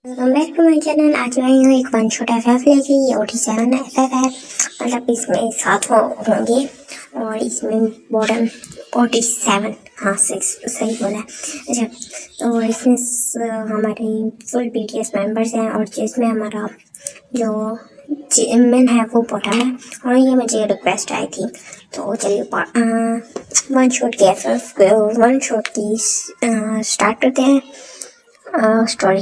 Welcome back to my channel. आज मैं हूँ एक वन शॉट FF लेके। ये OT7 FF है, मतलब इसमें 7 होंगे और इसमें बॉटम OT7, हाँ 6 सही बोला है। अच्छा, तो इसमें हमारे फुल BTS मेंबर्स हैं और जिसमें हमारा जो जिमिन है वो बॉटम है। और ये मुझे रिक्वेस्ट आई थी, तो चलिए वन शॉट की वन शॉट की स्टार्ट करते हैं स्टोरी।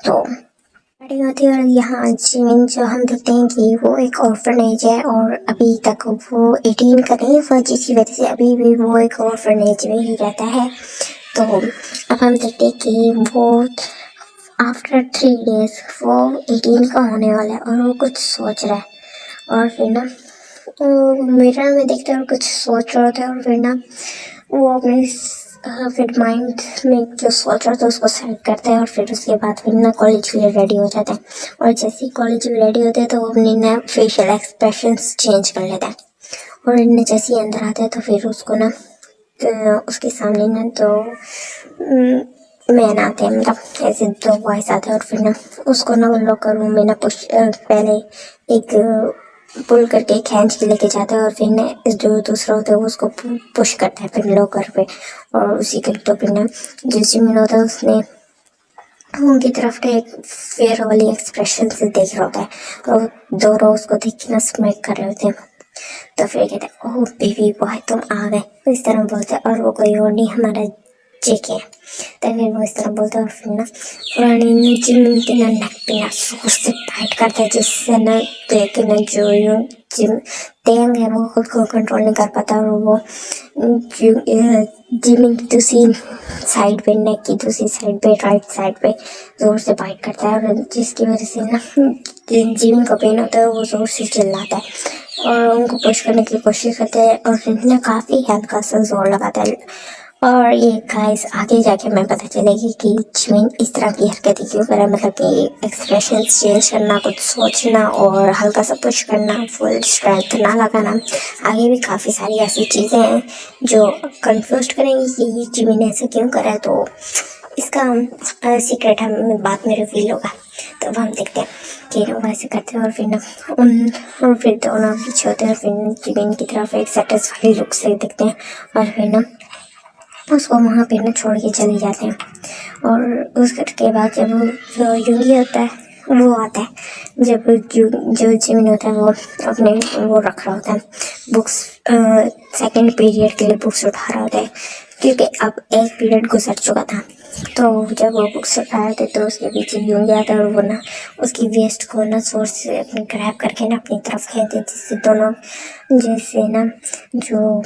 तो स्टार्टिंग होती है और यहाँ जिमिन जो हम देखते हैं कि वो एक ऑर्फनेज है और अभी तक वो 18 का नहीं हुआ, जिसकी वजह से अभी भी वो एक ऑर्फनेज में ही रहता है। तो अब हम देखते हैं कि वो आफ्टर 3 डेज वो 18 का होने वाला है और वो कुछ सोच रहा है। और फिर ना तो मिरर में देखते हैं और कुछ सोच रहा होता है और फिर ना वो अपने फिर माइंड में जो सोच रहा था उसको सेट करता है और फिर उसके बाद फिर ना कॉलेज के लिए रेडी हो जाता है। और जैसे ही कॉलेज में रेडी होते हैं तो वो अपने ना फेशियल एक्सप्रेशंस चेंज कर लेता है। और इनमें जैसे ही अंदर आता है तो फिर उसको ना उसके सामने ना तो मैन आते हैं, मतलब ऐसे 2 बॉयज आते हैं और फिर ना उसको ना वो लॉकर रूम में ना पहले एक पुल करके खींच के लेके जाता है और फिर ना जो दूसरा होता है वो उसको पुश करता है फिर लॉकर पे। और उसी के तो फिर ना जो जिमिन होता है उसने उनकी तरफ का एक फेयर वाली एक्सप्रेशन से देख रहा होता है और दोनों उसको देख के ना स्माइल कर रहे होते हैं। तो फिर कहते हैं ओह बेबी बॉय तुम आ गए, तो इस तरह बोलते हैं और वो कोई और नहीं हमारा जेके है। तो फिर वो इस तरह बोलते हैं और फिर ना पुरानी जिमिन के ना नेक पे ना जोर से बाइट करता है, जिससे ना देख ना जो तेंग है वो खुद को कंट्रोल नहीं कर पाता और वो जिमिन की दूसरी साइड पे, नेक की दूसरी साइड पे, राइट साइड पे जोर से बाइट करता है और जिसकी वजह से ना जिमिन को पेन होता है, वो जोर से चिल्लाता है और उनको पुश करने की कोशिश करते हैं और फिर ना काफ़ी हल्का सा जोर लगाता है। और ये गाइस आगे जाके हमें पता चलेगी कि जिमिन इस तरह की हरकतें क्यों करे, मतलब कि एक्सप्रेशन चेंज करना, कुछ सोचना और हल्का सा पुश करना, फुल स्ट्रेंथ ना लगाना। आगे भी काफ़ी सारी ऐसी चीज़ें हैं जो कंफ्यूज करेंगी कि ये जिमिन ऐसा क्यों करा है। तो इसका सीक्रेट हमें बाद में रिवील होगा। तो अब हम देखते हैं कि लोग ऐसे करते हैं और फिर ना और फिर दोनों पीछे होते हैं और फिर जिमिन की तरफ एक सेटिस्फाइड लुक से देखते हैं और फिर ना उसको वहाँ पे ना छोड़ के चले जाते हैं। और उसके बाद जब जो युंगी होता है वो आता है, जब जो जिमिन होता है वो अपने वो रख रहा होता है बुक्स, सेकंड पीरियड के लिए बुक्स उठा रहा होता है क्योंकि अब एक पीरियड गुजर चुका था। तो जब वो बुक्स उठा रहे थे तो उसके पीछे युंगी आता है और वो ना उसकी वेस्ट को ना जोर से अपने ग्रैब करके ना अपनी तरफ खींचते, जिससे दोनों जैसे ना जो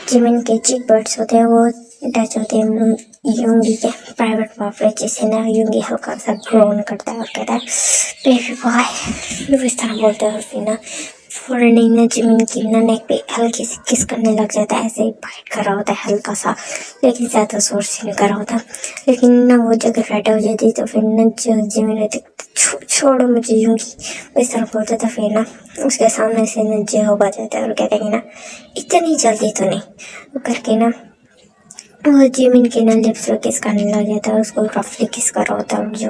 जिमिन के चिक बर्ड्स होते हैं वो टच होते हैं युंगी के प्राइवेट पार्ट पे, जिससे ना युंगी हल्का सा ग्रोन करता है और कहता है बेबी बॉय, इस तरह बोलते हैं। और फिर ना फौरन ही ना जिमिन की ना नेक पे हल्की सी किस करने लग जाता है, ऐसे ही बाइट कर रहा होता है हल्का सा, लेकिन ज़्यादा जोर से नहीं कर रहा होता। लेकिन ना वो जगह रेड हो जाती तो फिर ना जो जिमिन रहती छोड़ो मुझे युंगी, इस तरह बोलता था। फिर ना उसके सामने से ना जो हो जाता है और कहते हैं ना इतनी जल्दी तो नहीं करके ना वो जिमिन के ना लिप्स पे किस करने लग जाता है, उसको रफली किस कर रहा होता है और जो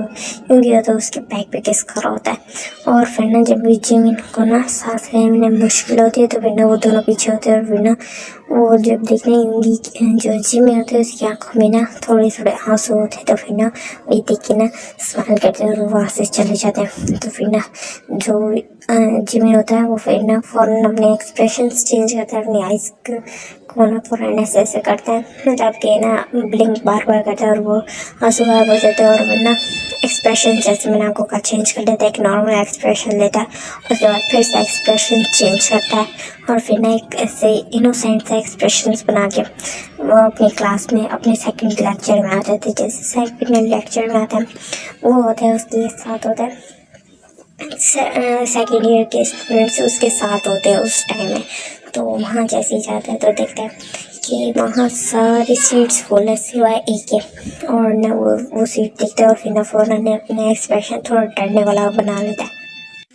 युंगी होता है उसके बैक पे किस कर रहा होता है। और फिर ना जब जिमिन को ना सांस लेने में मुश्किल होती है तो फिर ना वो दोनों पीछे होते हैं और फिर ना वो जब देखने युंगी जो जिमिन होते है उसकी आंखों में ना थोड़े थोड़े आंसू होते हैं, तो फिर ना वही देख के ना स्माइल करते हैं और वहाँ से चले जाते हैं। तो फिर ना जो जिमिन होता है वो फिर ना फौरन अपने एक्सप्रेशंस चेंज करता है, अपनी आइज को ना फौरन ऐसे ऐसे करता है, मतलब कि ना ब्लिंक बार बार करता है और वो आंसू गायब हो जाते हैं और फिर ना एक्सप्रेशन जैसे मैंने आंखों का चेंज कर लेता है, एक नॉर्मल एक्सप्रेशन लेता है, उसके बाद फिर से एक्सप्रेशन चेंज करता है और फिर ना एक ऐसे इनोसेंट सा एक्सप्रेशंस बना के वो अपनी क्लास में अपने सेकंड लेक्चर में आ जाते, जैसे सेकंड लेक्चर में आता है वो होता है उसके साथ होता है सेकेंड ईयर के स्टूडेंट्स उसके साथ होते हैं उस टाइम में। तो वहाँ जैसे ही जाता है तो देखता है कि वहाँ सारी सीट्स फुल है सिवाय एक के, और ना वो सीट देखता है और फिर ना फौरन अपना एक्सप्रेशन थोड़ा डरने वाला बना लेता है।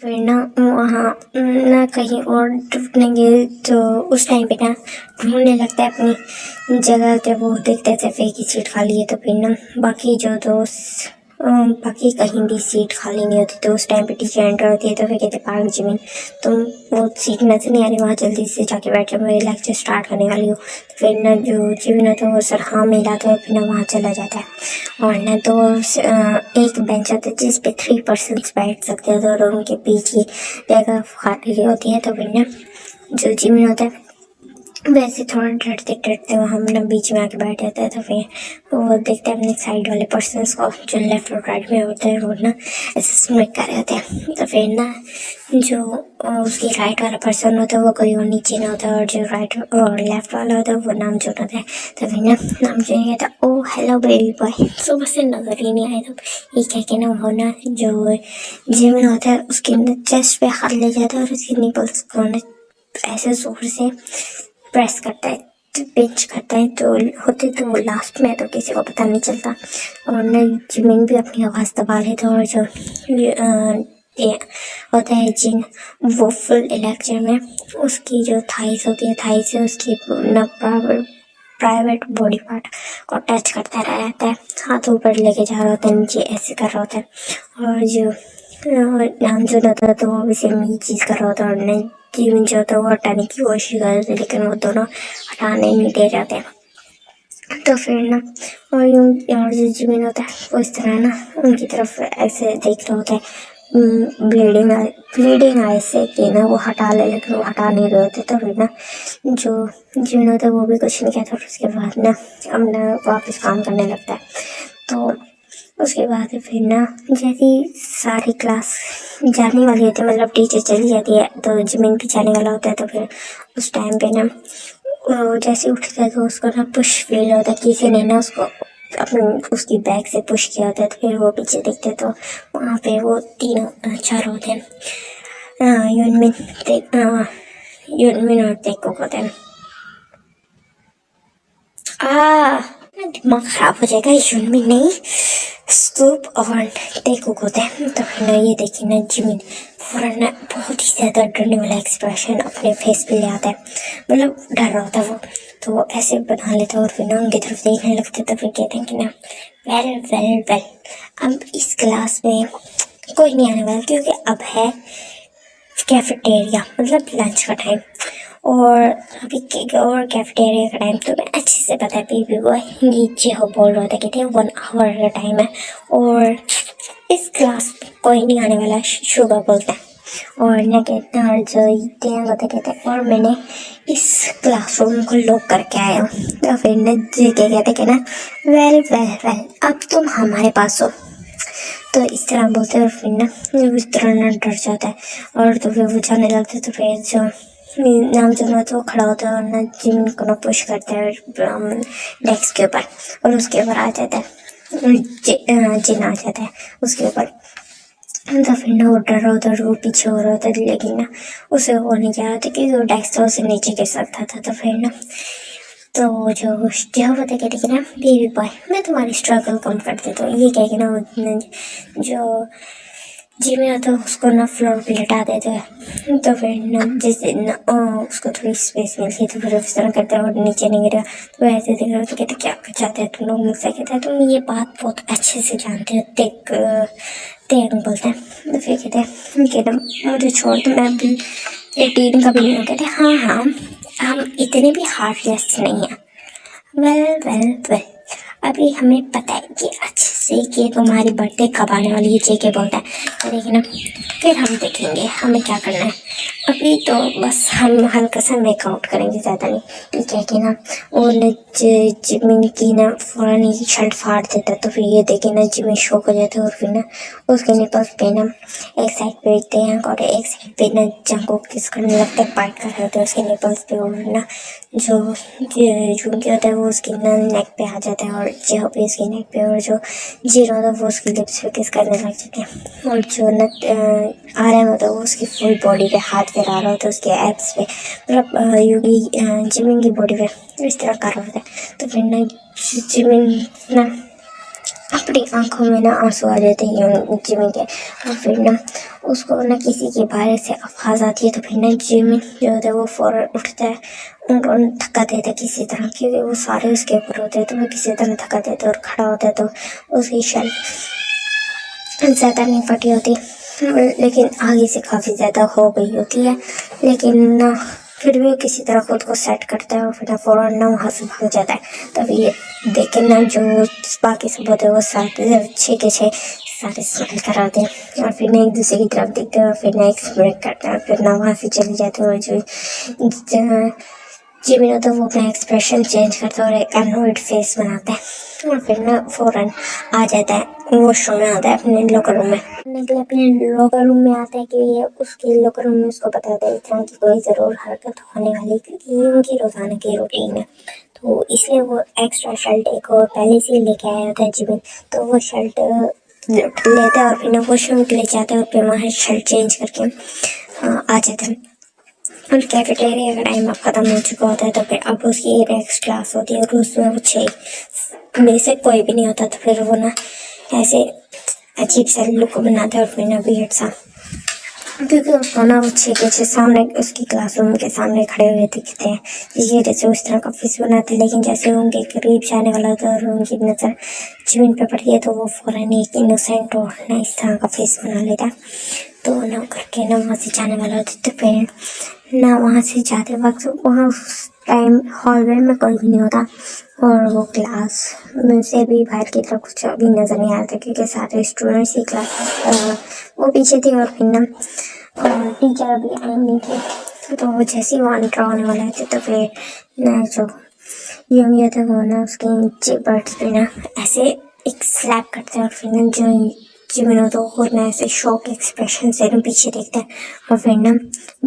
फिर ना वहाँ ना कहीं और ढूंढेंगे तो उस टाइम पे ना ढूंढने लगता है अपनी जगह, जब वो देखते थे एक ही सीट खाली है तो फिर ना बाकी जो दोस्त बाकी कहीं भी सीट खाली नहीं होती, तो उस टाइम पे टीचर एंटर होती है तो फिर कहते पार्क जिमिन तुम वो सीट नजर नहीं आ रही, वहाँ जल्दी से जाके बैठ जाओ, मैं लेक्चर स्टार्ट करने वाली हूँ। तो फिर ना जो जिमिन होता है वो सर हाँ मिलाता है, फिर ना वहाँ चला जाता है। और ना तो एक बेंच होता है जिस पे 3 पर्सन्स बैठ सकते हैं, तो उनके पीछे जगह खाली होती है। तो फिर ना जो जिमिन होता है वैसे थोड़ा डरते डरते वो हम ना बीच में आके बैठ जाता है। तो फिर वो देखते हैं अपने साइड वाले पर्सन को जो लेफ्ट और राइट में होते हैं, वो ना ऐसे स्मिक कर रहे होते हैं। तो फिर ना जो उसकी राइट वाला पर्सन होता है वो कोई और नीचे ना होता है, और जो राइट और लेफ्ट वाला होता है वो नामजोन होता है। तो फिर ना नामजोन कहता है ओ हेलो बेबी बॉय, सुबह से नजर ही नहीं आए। तो ये कह के ना वो ना जो जिमिन होता है उसके चेस्ट पे हाथ ले जाता है और उसकी निपल्स को ना ऐसे जोर से प्रेस करता है, पिंच करता है। तो होते तो वो लास्ट में, तो किसी को पता नहीं चलता। और ना जिमिन भी अपनी आवाज़ दबा लेता है, और जो ये होता है जिन वो फुल लेक्चर में उसकी जो थाइस होती है, थाई से उसकी ना प्राइवेट बॉडी पार्ट को टच करता रहता है, हाथ ऊपर लेके जा रहा होता है, नीचे ऐसे कर रहा होता है। और जो नाम जो होता है तो वो भी सेम ही चीज़ कर रहा होता है, और नहीं जिमिन जो होता है वो हटाने की कोशिश कर रहे थे, लेकिन वो दोनों हटाने नहीं दे जाते। तो फिर ना और यूँ और जो जिमिन होता है वो इस तरह ना उनकी तरफ ऐसे देख रहा होता है, ब्लीडिंग आई से कि ना वो हटा ले, लेकिन वो हटा नहीं रहे होते। तो फिर ना जो जिमिन होता है वो भी कुछ नहीं कहता, और उसके बाद ना अपना वापस काम करने लगता है। तो उसके बाद फिर ना जैसे सारी क्लास जाने वाली होती है, मतलब टीचर चली जाती है, तो जिमिन भी जाने वाला होता है। तो फिर उस टाइम पे ना वो जैसे उठता है तो उसको ना पुश फील होता है, किसी ने ना उसको अपने उसकी बैग से पुश किया होता है। तो फिर वो पीछे देखते हैं तो वहाँ पे वो तीनों चार होते हैं, यूनमिन और तेकोक होते हैं। दिमाग खराब हो जाएगा, यूनमिन नहीं स्तूप और तेकोक होते हैं। तो फिर ना ये देखिए ना जिमिन फौरन ना बहुत ही ज़्यादा डरने वाला एक्सप्रेशन अपने फेस पे ले आता है, मतलब डर रहा होता है वो। तो वो ऐसे बना लेता है और फिर ना उनकी तरफ देखने लगते। तो फिर कहते हैं कि ना वेल वेल वेल, अब इस क्लास में कोई नहीं आने वाला, क्योंकि अब है कैफेटेरिया, मतलब लंच का टाइम। और अभी और कैफेटेरिया का टाइम तो मैं अच्छे से पता है, बेबी बॉय नीचे हो बोल रहा था कि 1 आवर का टाइम है, और इस क्लास में कोई नहीं आने वाला, शुगर बोलता है। और न कहते हैं, और जो होता कहते हैं और मैंने इस क्लासरूम को लॉक करके आया हूँ। तो फिर न जी के कहते कि ना वेल वेल वेल, अब तुम हमारे पास हो। तो इस तरह बोलते हैं, और फिर ना इस तरह ना डर जाता है, और तो फिर वो जाने लगते। तो फिर जो नाम जो ना तो खड़ा होता है और ना जिमिन को ना पुश करता है डेस्क के ऊपर, और उसके ऊपर आ जाता है जिन आ जाता है उसके ऊपर। तो फिर ना वो डर रहा होता है, वो पीछे हो रहा होता है, लेकिन ना उसे वो नहीं क्या होता कि वो डेस्क था उसे नीचे गिर सकता था। तो फिर ना तो जो होता कहते कि ना बेबी बॉय मैं तुम्हारी स्ट्रगल कम कर देता हूँ, ये कह के ना जो जिमिन होता है उसको ना फ्लोर पे लिटा देते हैं। तो फिर ना जैसे ना उसको थोड़ी स्पेस मिलती है, तो फिर उस तरह करते हैं और नीचे नहीं गिरा। तो ऐसे देख रहे हो तो कहते क्या चाहते हैं तुम लोग मुझसे, कहते हैं तुम ये बात बहुत अच्छे से जानते हो, तेग बोलते हैं। तो फिर कहते हैं कि मुझे छोड़ दो, मैं अभी 18 का भी नहीं हूँ। कहते हाँ हाँ हम इतने भी हार्टलेस नहीं हैं। वेल वेल वेल, अभी हमें पता है कि अच्छे से कि तुम्हारी बर्थडे कब आने वाली है, जेके बोलता है। लेकिन फिर हम देखेंगे हमें क्या करना है, अभी तो बस हम हल्का सा मेकआउट करेंगे, ज़्यादा नहीं। ठीक है कि ना वो जिमिन की ना फौरन ही शर्ट फाड़ देता। तो फिर ये देखे ना जिमिन शॉक हो जाता है, और फिर ना उसके निपल्स पे ना एक साइड पे टैंक और एक साइड पे ना जंगोक किस करने लगता है, बाइट कर रहे होते हैं उसके निपल्स पे। और ना जो झुमके होता है वो उसकी ना नेक पे आ जाता है, और जो भी उसकी नेक पे, और जो जीरो होता है वो उसकी लिप्स पे किस करने लग जाते हैं। और जो ना आर्यन होता है वो उसकी फुल बॉडी पे हाथ फिरा रहा होता है, उसके एब्स पे, मतलब यूगी जिमिन की बॉडी पे इस तरह कर रहा होता है। तो फिर ना जिमिन ना अपनी आंखों में ना आंसू आ जाते हैं जिमिन के, और फिर ना उसको ना किसी के बारे से आवाज़ आती है। तो फिर ना जिमिन जो होता है वो फौरन उठता है, उनको धक्का देता है किसी तरह, क्योंकि वो सारे उसके ऊपर होते हैं। तो वो किसी तरह धक्का देता है और खड़ा होता है, तो उसकी शर्ट ज़्यादा नहीं फटी होती, लेकिन आगे से काफ़ी ज़्यादा हो गई होती है। लेकिन फिर भी किसी तरह खुद को सेट करता है और फिर फ़ौरन ना वहाँ से भाग जाता है। तब ये देख के ना जो बाकी सब होते हैं वो सारे छः के छः सारे स्माइल कराते हैं और फिर ना एक दूसरे की तरफ देखते हैं और फिर ना एक्सप्रेस करते हैं और फिर ना वहाँ से चले जाते हैं। और जो जिमिन होता है वो अपना एक्सप्रेशन चेंज करता है और एक एनोइड फेस बनाता है और फिर ना फ़ौरन आ जाता है वॉशरूम में, आता है अपने लॉकर रूम में। निकले अपने लॉकर रूम में आता है कि ये उसके लॉकर रूम में उसको पता होता है इस तरह की कोई ज़रूर हरकत होने वाली, क्योंकि ये उनकी रोज़ाना की रूटीन है। तो इसलिए वो एक्स्ट्रा शर्ट एक और पहले से ही लेके आया होता है जिमिन। तो वो शर्ट लेता है और फिर ना वॉशरूम के लिए जाता है और फिर वहाँ शर्ट चेंज करके आ जाता है। और कैफेटेरिया का टाइम अब ख़त्म हो चुका होता है। तो फिर अब उसकी नेक्स्ट क्लास होती है और उसमें वो 6 में से कोई भी नहीं होता। तो फिर वो ना ऐसे अजीब सा लुक बनाता है और फिर ना वियर्ड सा, क्योंकि उसको ना वो 6 के 6 सामने उसकी क्लासरूम के सामने खड़े हुए दिखते हैं, जिसकी वजह से उस तरह का फेस बनाते हैं। लेकिन जैसे वो उनके करीब जाने वाला होता है और उनकी नज़र जिमिन पे पड़ती है तो वो फ़ौरन एक इनोसेंट और ना इस तरह का फेस बना लेता है। तो ना करके ना वहाँ से जाने वाला होता है। तो फिर ना वहाँ से जाते वक्त वहाँ उस टाइम हॉलवे में कोई भी नहीं होता और वो क्लास में से भी बाहर की तरफ कुछ अभी नज़र नहीं आता, क्योंकि सारे स्टूडेंट्स ही क्लास वो पीछे थे और फिर ना टीचर अभी आई नहीं थे। तो वो जैसे ही वो एंटर होने वाले थे तो फिर ना जो यंग थे वो ना उसके नीचे बर्ड्स पे ना ऐसे एक स्लैप करते हैं और फिर ना जो जिमिन होता है वो ना ऐसे शॉक एक्सप्रेशन से ना पीछे देखता है और फिर ना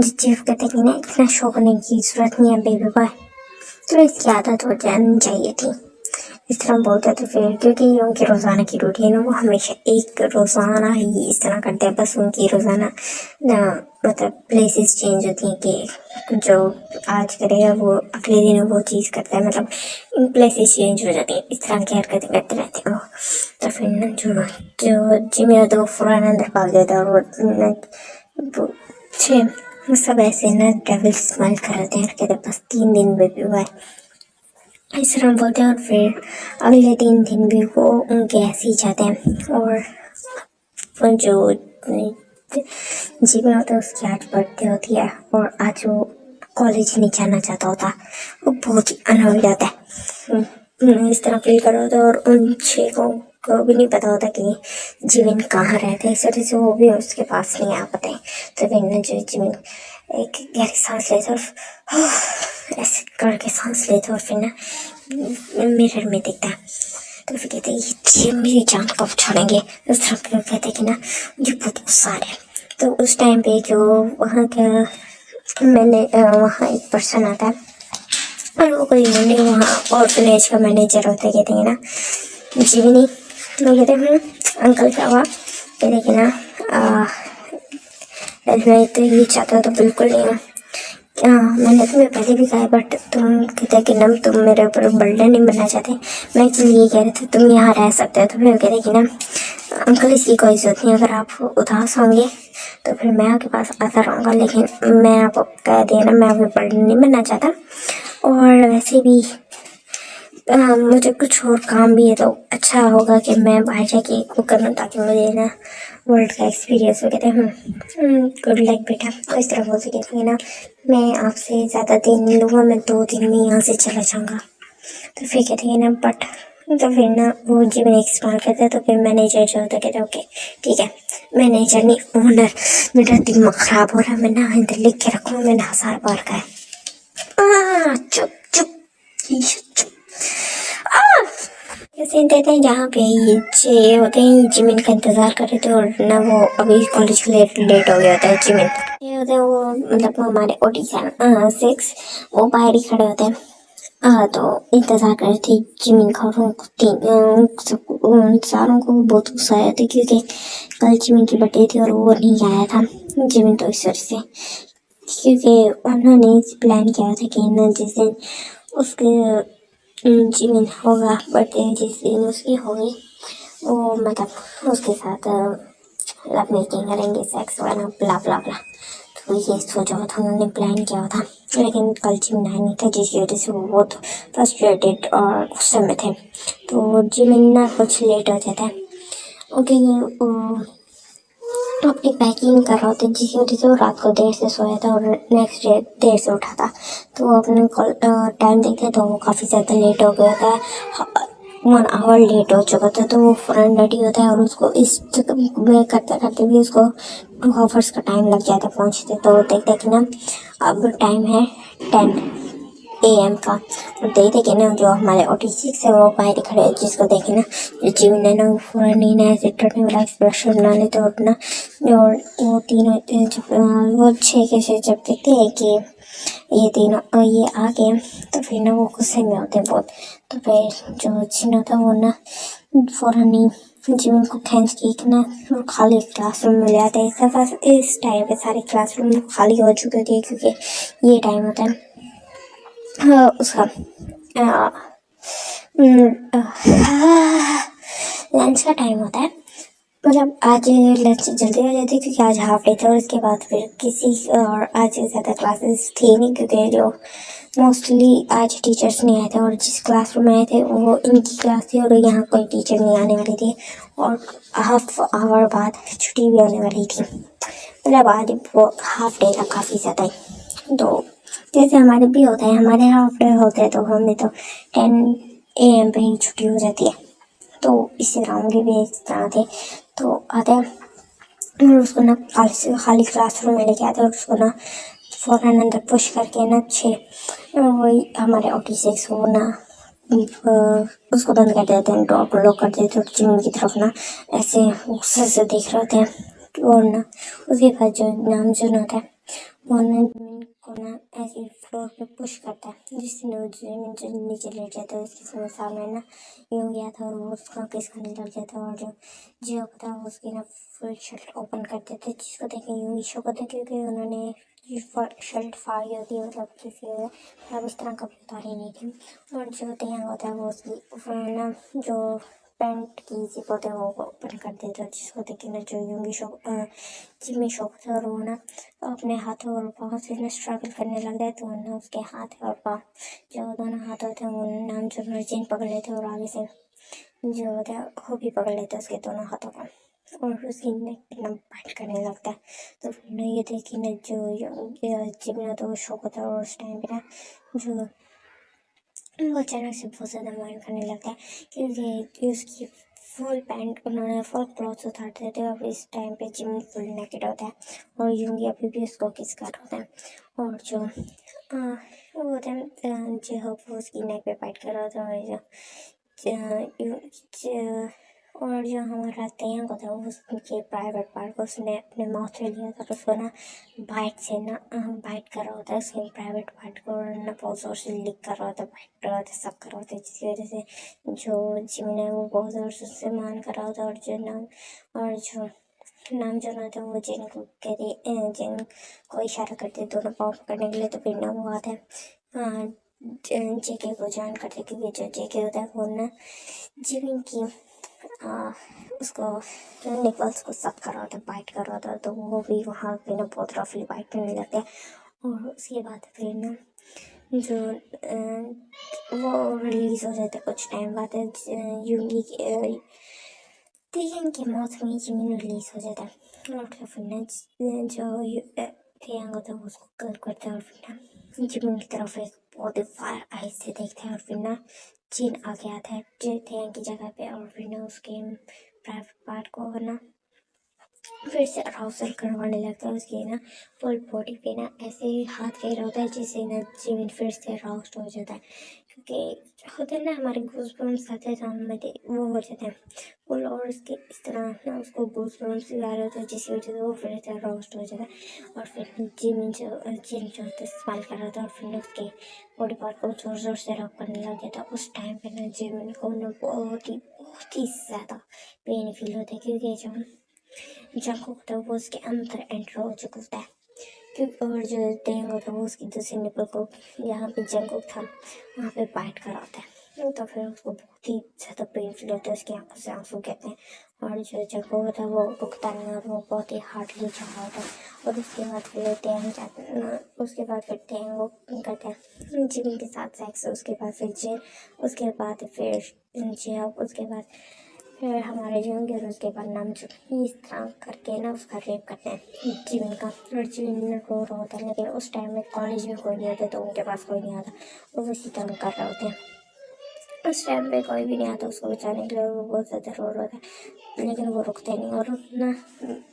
चीफ कहते हैं कि ना इतना शॉक होने की जरूरत नहीं है बेबी बॉय, तो इसकी आदत हो जानी चाहिए थी, इस तरह बोलते हैं। तो फिर क्योंकि उनकी रोज़ाना की रूटीन है, वो हमेशा एक रोज़ाना ही इस तरह करते हैं। बस उनकी रोज़ाना मतलब प्लेसेस चेंज होती हैं कि जो आज करेगा वो अगले दिन वो चीज़ करता है, मतलब प्लेसेस चेंज हो जाती हैं, इस तरह की हरकतें करते रहते हैं वो। तो फिर ना जो जिम्मे होता है वो फ़ौरन अंदर भाग जाता है और वो सब ऐसे ना डेविल स्माइल कर रहे हैं, कहते बस 3 दिन बेबी बॉय, इस तरह बोलते हैं। और फिर अगले 3 दिन भी वो उनके ऐसे ही जाते हैं। और जो जीवन होता है उसकी आज बर्थडे होती है और आज वो कॉलेज नहीं जाना चाहता होता, वो बहुत ही अनोइड आता है, इस तरह फील कर रहा होता है। और उन 6 को भी नहीं पता होता कि जीवन कहाँ रहता है, इस वजह से वो भी उसके पास नहीं आ पाते। तो फिर ना जो जीवन एक गहरी सांस लेता और ऐसे करके सांस लेता और फिर ना मिरर में देखता है। तो फिर कहते ये मेरी जान कब छोड़ेंगे, उस तरह कहते कि ना मुझे बहुत गुस्सा आ रहा है। तो उस टाइम पे जो वहाँ का वहाँ एक पर्सन आता है और वो कोई नहीं, वहाँ ऑर्फनेज का मैनेजर होता है। कहते हैं ना जीवनी, तो कहते हैं अंकल क्या हुआ, कहते कि ना मैं तो ये चाहता तो बिल्कुल नहीं हूँ, मैंने तुम्हें पहले भी कहा बट तुम कहते कि ना तुम मेरे ऊपर बर्डन नहीं बनना चाहते, मैं एक्चुअली ये कह रहे थे तुम यहाँ रह सकते हो। तो फिर कहते कि ना अंकल इसकी कोई ज़रूरत नहीं, अगर आप उदास होंगे तो फिर मैं आपके पास आता रहूँगा, लेकिन मैं आपको कह दिया ना मैं आपको बर्डन नहीं बनना चाहता। और वैसे भी मुझे कुछ और काम भी है, तो अच्छा होगा कि मैं बाहर जाके वो करूँ ताकि मुझे ना वर्ल्ड का एक्सपीरियंस हो। कहते हैं गुड लक बेटा, तो इस तरह बोल सके थे ना मैं आपसे ज़्यादा दिन नहीं लूँगा, मैं 2 दिन में यहाँ से चला जाऊँगा। तो फिर कहते हैं ना बट, तो फिर ना वो जीवन एक्सप्लेन करते हैं। तो फिर मैनेजर जो होता है कहते ओके ठीक है, मैनेजर नहीं ओनर, मेरा दिमाग ख़राब हो रहा है, मैं ना इधर लिख के रखूँगा, मैंने 1000 बार का है। चुप चुप चुप सीन देते हैं जहाँ पे ये होते हैं जिमिन का इंतज़ार कर रहे थे और ना वो अभी कॉलेज के लिए लेट हो गया होता है जिमिन। ये होते हैं वो मतलब हमारे OT6 वो बाहर ही खड़े होते हैं। तो इंतज़ार कर रहे थे जिमिन का और उन सारों को बहुत गुस्सा आया था क्योंकि कल जिमिन की बर्थडे थी और वो नहीं आया था जिमिन। तो इस वजह से क्योंकि उन्होंने प्लान किया था कि ना जिस दिन उसके जिमिन होगा बर्थडे, जिस दिन उसकी होगी वो मतलब उसके साथ लव मेकिंग करेंगे, सेक्स वगैरह ब्ला ब्ला ब्ला। तो ये सोचा था उन्होंने, प्लान किया था, लेकिन कल जिमिन आया नहीं था जिसकी वजह से वो बहुत फ्रस्ट्रेटेड और गुस्से में थे। तो जिमिन ना कुछ लेट हो जाता है ओके तो अपनी पैकिंग कर रहा था, जिसकी वजह से वो रात को देर से सोया था और नेक्स्ट डे देर से उठा था। तो वो अपने टाइम देखते तो वो काफ़ी ज़्यादा लेट हो गया था, 1 आवर लेट हो चुका था। तो वो फ़ौरन रेडी होता है और उसको इस में करते करते भी उसको 2 आवर्स का टाइम लग जाता है पहुँचते। तो देखते कि ना अब टाइम है 10 AM का। और देखते कि ना जो हमारे ऑटिस्टिक है वो बाहर खड़े हैं, जिसको देखे ना जो जीवन है ना वो पूरा नींद ऐसे टटने वाला एक्सप्रेशन बना लेते और ना और वो तीनों जब वो 6 के से जब देखते हैं कि ये तीनों ये आ गए, तो फिर ना वो गुस्से में होते हैं बहुत। तो फिर जो चिन्ह था वो ना फौरन ही जीवन को खींच के एक ना वो खाली क्लासरूम में ले आते हैं। इस टाइम पे सारे क्लासरूम खाली हो चुके थे, क्योंकि ये टाइम होता है उसका लंच का टाइम होता है। मतलब आज लंच जल्दी हो जाती है क्योंकि आज हाफ डे था, और उसके बाद फिर किसी और आज ज़्यादा क्लासेस थी नहीं, क्योंकि जो मोस्टली आज टीचर्स नहीं आए थे और जिस क्लासरूम में आए थे वो इनकी क्लास थी और यहाँ कोई टीचर नहीं आने वाली थी, और हाफ आवर बाद छुट्टी भी होने वाली थी। मतलब आज वो हाफ डे था काफ़ी ज़्यादा ही। तो जैसे हमारे भी होता है, हमारे हाफ डे होते हैं तो हमें तो 10 AM पे ही छुट्टी हो जाती है। तो इससे राउंड भी एक तरह थे। तो आते हैं और उसको ना खाली क्लासरूम में लेके आते हैं और उसको ना फ़ौरन अंदर पुश करके ना वही हमारे ऑटिस्टिक्स को ना उसको बंद कर देते हैं, डॉग लॉक कर देते हैं और जिमिन की तरफ ना ऐसे गुस्से से देख रहे होते हैं। और ना उसके बाद जो नाम जो होता है वो ना जिमिन को ना ऐसे फ्लोर पे पुश करता है, जिससे ना जिमिन जो नीचे लेट जाता है उसके सामने ना यूं गया था और वो उसका किस करने लग जाता है। और जो होता है उसकी ना फुल शर्ट ओपन कर देते, जिसको देख के यूं शो करते, क्योंकि उन्होंने शर्ट फाड़ी होती है, मतलब किसी मतलब इस तरह कभी उतारी नहीं थी। और जो तैयार होता है वो उसकी ना जो पैंट की जिप होते हैं वो ओपन कर देता है, जिसको देख के ना जो यूंगी जिम्मी शो होता है और वो ना अपने हाथों और पाँव से ना स्ट्रगल करने लग जाए। तो ना उसके हाथ और पाँव जो दोनों हाथ होते हैं वो नाम जो मर्जिन पकड़ लेते हैं और आगे से जो होता है वो भी पकड़ लेते हैं उसके दोनों हाथों को, और उसकी नेक एकदम बाइट करने लगता है। तो फिर ना ये देखी ना जो जिम्ना तो शौक होता है और उस टाइम पे ना जो वो अचानक से बहुत ज़्यादा माइंड करने लगता है, क्योंकि उसकी फुल पैंट उन्होंने फुल क्लॉथ्स उतार देते हैं। और इस टाइम पे जिम फुल नेकेड होता है और यूंगी अभी भी उसको किस कर होता है। और जो वो होता है जो वो उसकी नेक पे फाइट कर रहा था, और और जो हमारा तयंग होता है वो उसके प्राइवेट पार्ट को उसने अपने माउथ में लिया था, तो उसको ना बाइट से ना बाइट कर रहा होता है उसके प्राइवेट पार्ट को, और ना बहुत ज़ोर से लिक कर रहा होता है, बाइट कर रहा होता है, सब कर रहा होता है, जिसकी वजह से जो जिमिन है वो बहुत ज़ोर से उससे मान कर रहा होता है। और जो नाम जो होता है वो जिन को कहते जिन को इशारा करते दोनों पाँव पकड़ने के लिए। तो फिर ना वो आता है जेके को ज्वाइन करते, क्योंकि जो जेके होता है वो ना जिमिन की उसको निपल्स को सक कर रहा था, बाइट कर रहा था। तो वो भी वहाँ पे ना बहुत रफली बाइट करने लगते हैं। और उसके बाद फिर ना जो वो रिलीज हो जाता है कुछ टाइम बाद यूंगी तेयंग की मौत में जिमिन रिलीज हो जाता है। और फिर ना जो तेयंग होता है वो उसको कल करता है, और फिर ना जिमिन की तरफ एक बहुत ही फायर आइज से देखता है। और फिर ना जिन आगे आता है तेयंग की जगह पे, और फिर ना उसके प्राइवेट पार्ट को ना फिर से अराउजल करवाने लगता है उसकी ना फुल बॉडी पे ना ऐसे हाथ फेर होता है, जिससे ना जिमिन फिर से अराउज्ड हो जाता है। क्योंकि होता है ना हमारे गूज बम्स आते हैं तो हमें वो हो जाता है फुल, और उसके इस तरह ना उसको गूज बम्स ला रहे होते हैं, जिसकी वजह से वो फिर से अराउज्ड हो जाता है। और फिर जिमिन जो होता है स्माइल कर रहा था, और फिर उसके बॉडी पार्ट को जोर जोर से रब करने लग गया था। उस टाइम पे ना जिमिन को ना बहुत ही ज़्यादा पेन फील होता है, क्योंकि जो जंगकुक था वो उसके अंदर एंटर हो चुका होता है। क्योंकि और जो तेंग होता है वो उसकी दूसरी निपल को यहाँ पे जंगकुक था वहाँ पे बाइट कर होता है। तो फिर उसको बहुत ही ज़्यादा पेन फील होता है, उसकी आंखों से आंसू कहते हैं। और जो जंगकुक होता है वो रुकता नहीं और वो बहुत ही हार्डली जा रहा होता है। और उसके बाद फिर तेंग जाता उसके बाद फिर तेंग वो करते हैं जिमिन के साथ सेक्स, उसके बाद फिर जे उसके बाद फिर जे उसके बाद फिर हमारे जीवन के उसके बाद नाम जो इस तरह करके ना उसका रेप करते हैं जीवन का। और जीवन रो रहा होता है, लेकिन उस टाइम में कॉलेज में कोई नहीं होता, तो उनके पास कोई नहीं आता, वो वैसे तंग कर रहे होते हैं। उस टाइम पे कोई भी नहीं आता उसको बचाने के लिए, वो बहुत ज़्यादा रो रहा था, लेकिन वो रुकते नहीं। और ना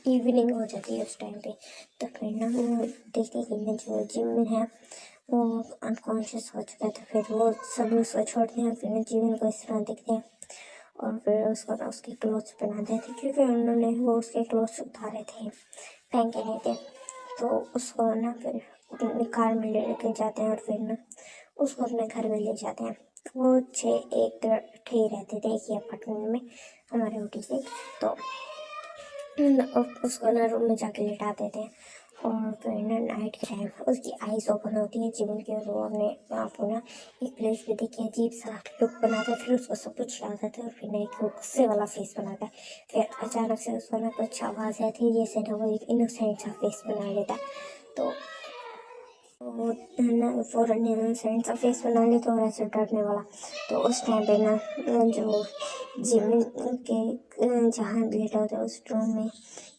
इवनिंग हो जाती है उस टाइम पे, तो फिर ना वो देखते हैं कि जो जिम है वो अनकॉन्शियस हो चुका है, तो फिर वो सब उसको छोड़ते हैं। फिर जीवन को इस तरह देखते हैं और फिर उसको ना उसके क्लोथ्स पहना देते, क्योंकि उन्होंने वो उसके क्लोथ्स उतारे थे, फेंके नहीं थे। तो उसको ना फिर कार में लेके जाते हैं और फिर ना उसको अपने घर में ले जाते हैं। वो एक ठे रहते थे एक ही अपार्टमेंट में हमारे ऊटी से। तो उसको ना रूम में जाके लिटा देते हैं और फिर ना नाइट के टाइम उसकी आईज ओपन होती है जीवन के, और वो अपने आप को ना एक प्लेस पे देखिए अजीब सा लुक बनाता है। फिर उसको सब कुछ याद आता है और फिर ना एक गुस्से वाला फेस बनाता है। फिर अचानक से उसको ना कुछ आवाज़ आती है, जैसे ना वो एक इनोसेंट सा फेस बना लेता है। तो वो ना फौरन सेंट सा फेस बना ले, तो ऐसे डरने वाला। तो उस टाइम पे ना जो जिम के जहाँ लेटा होता है उस रूम में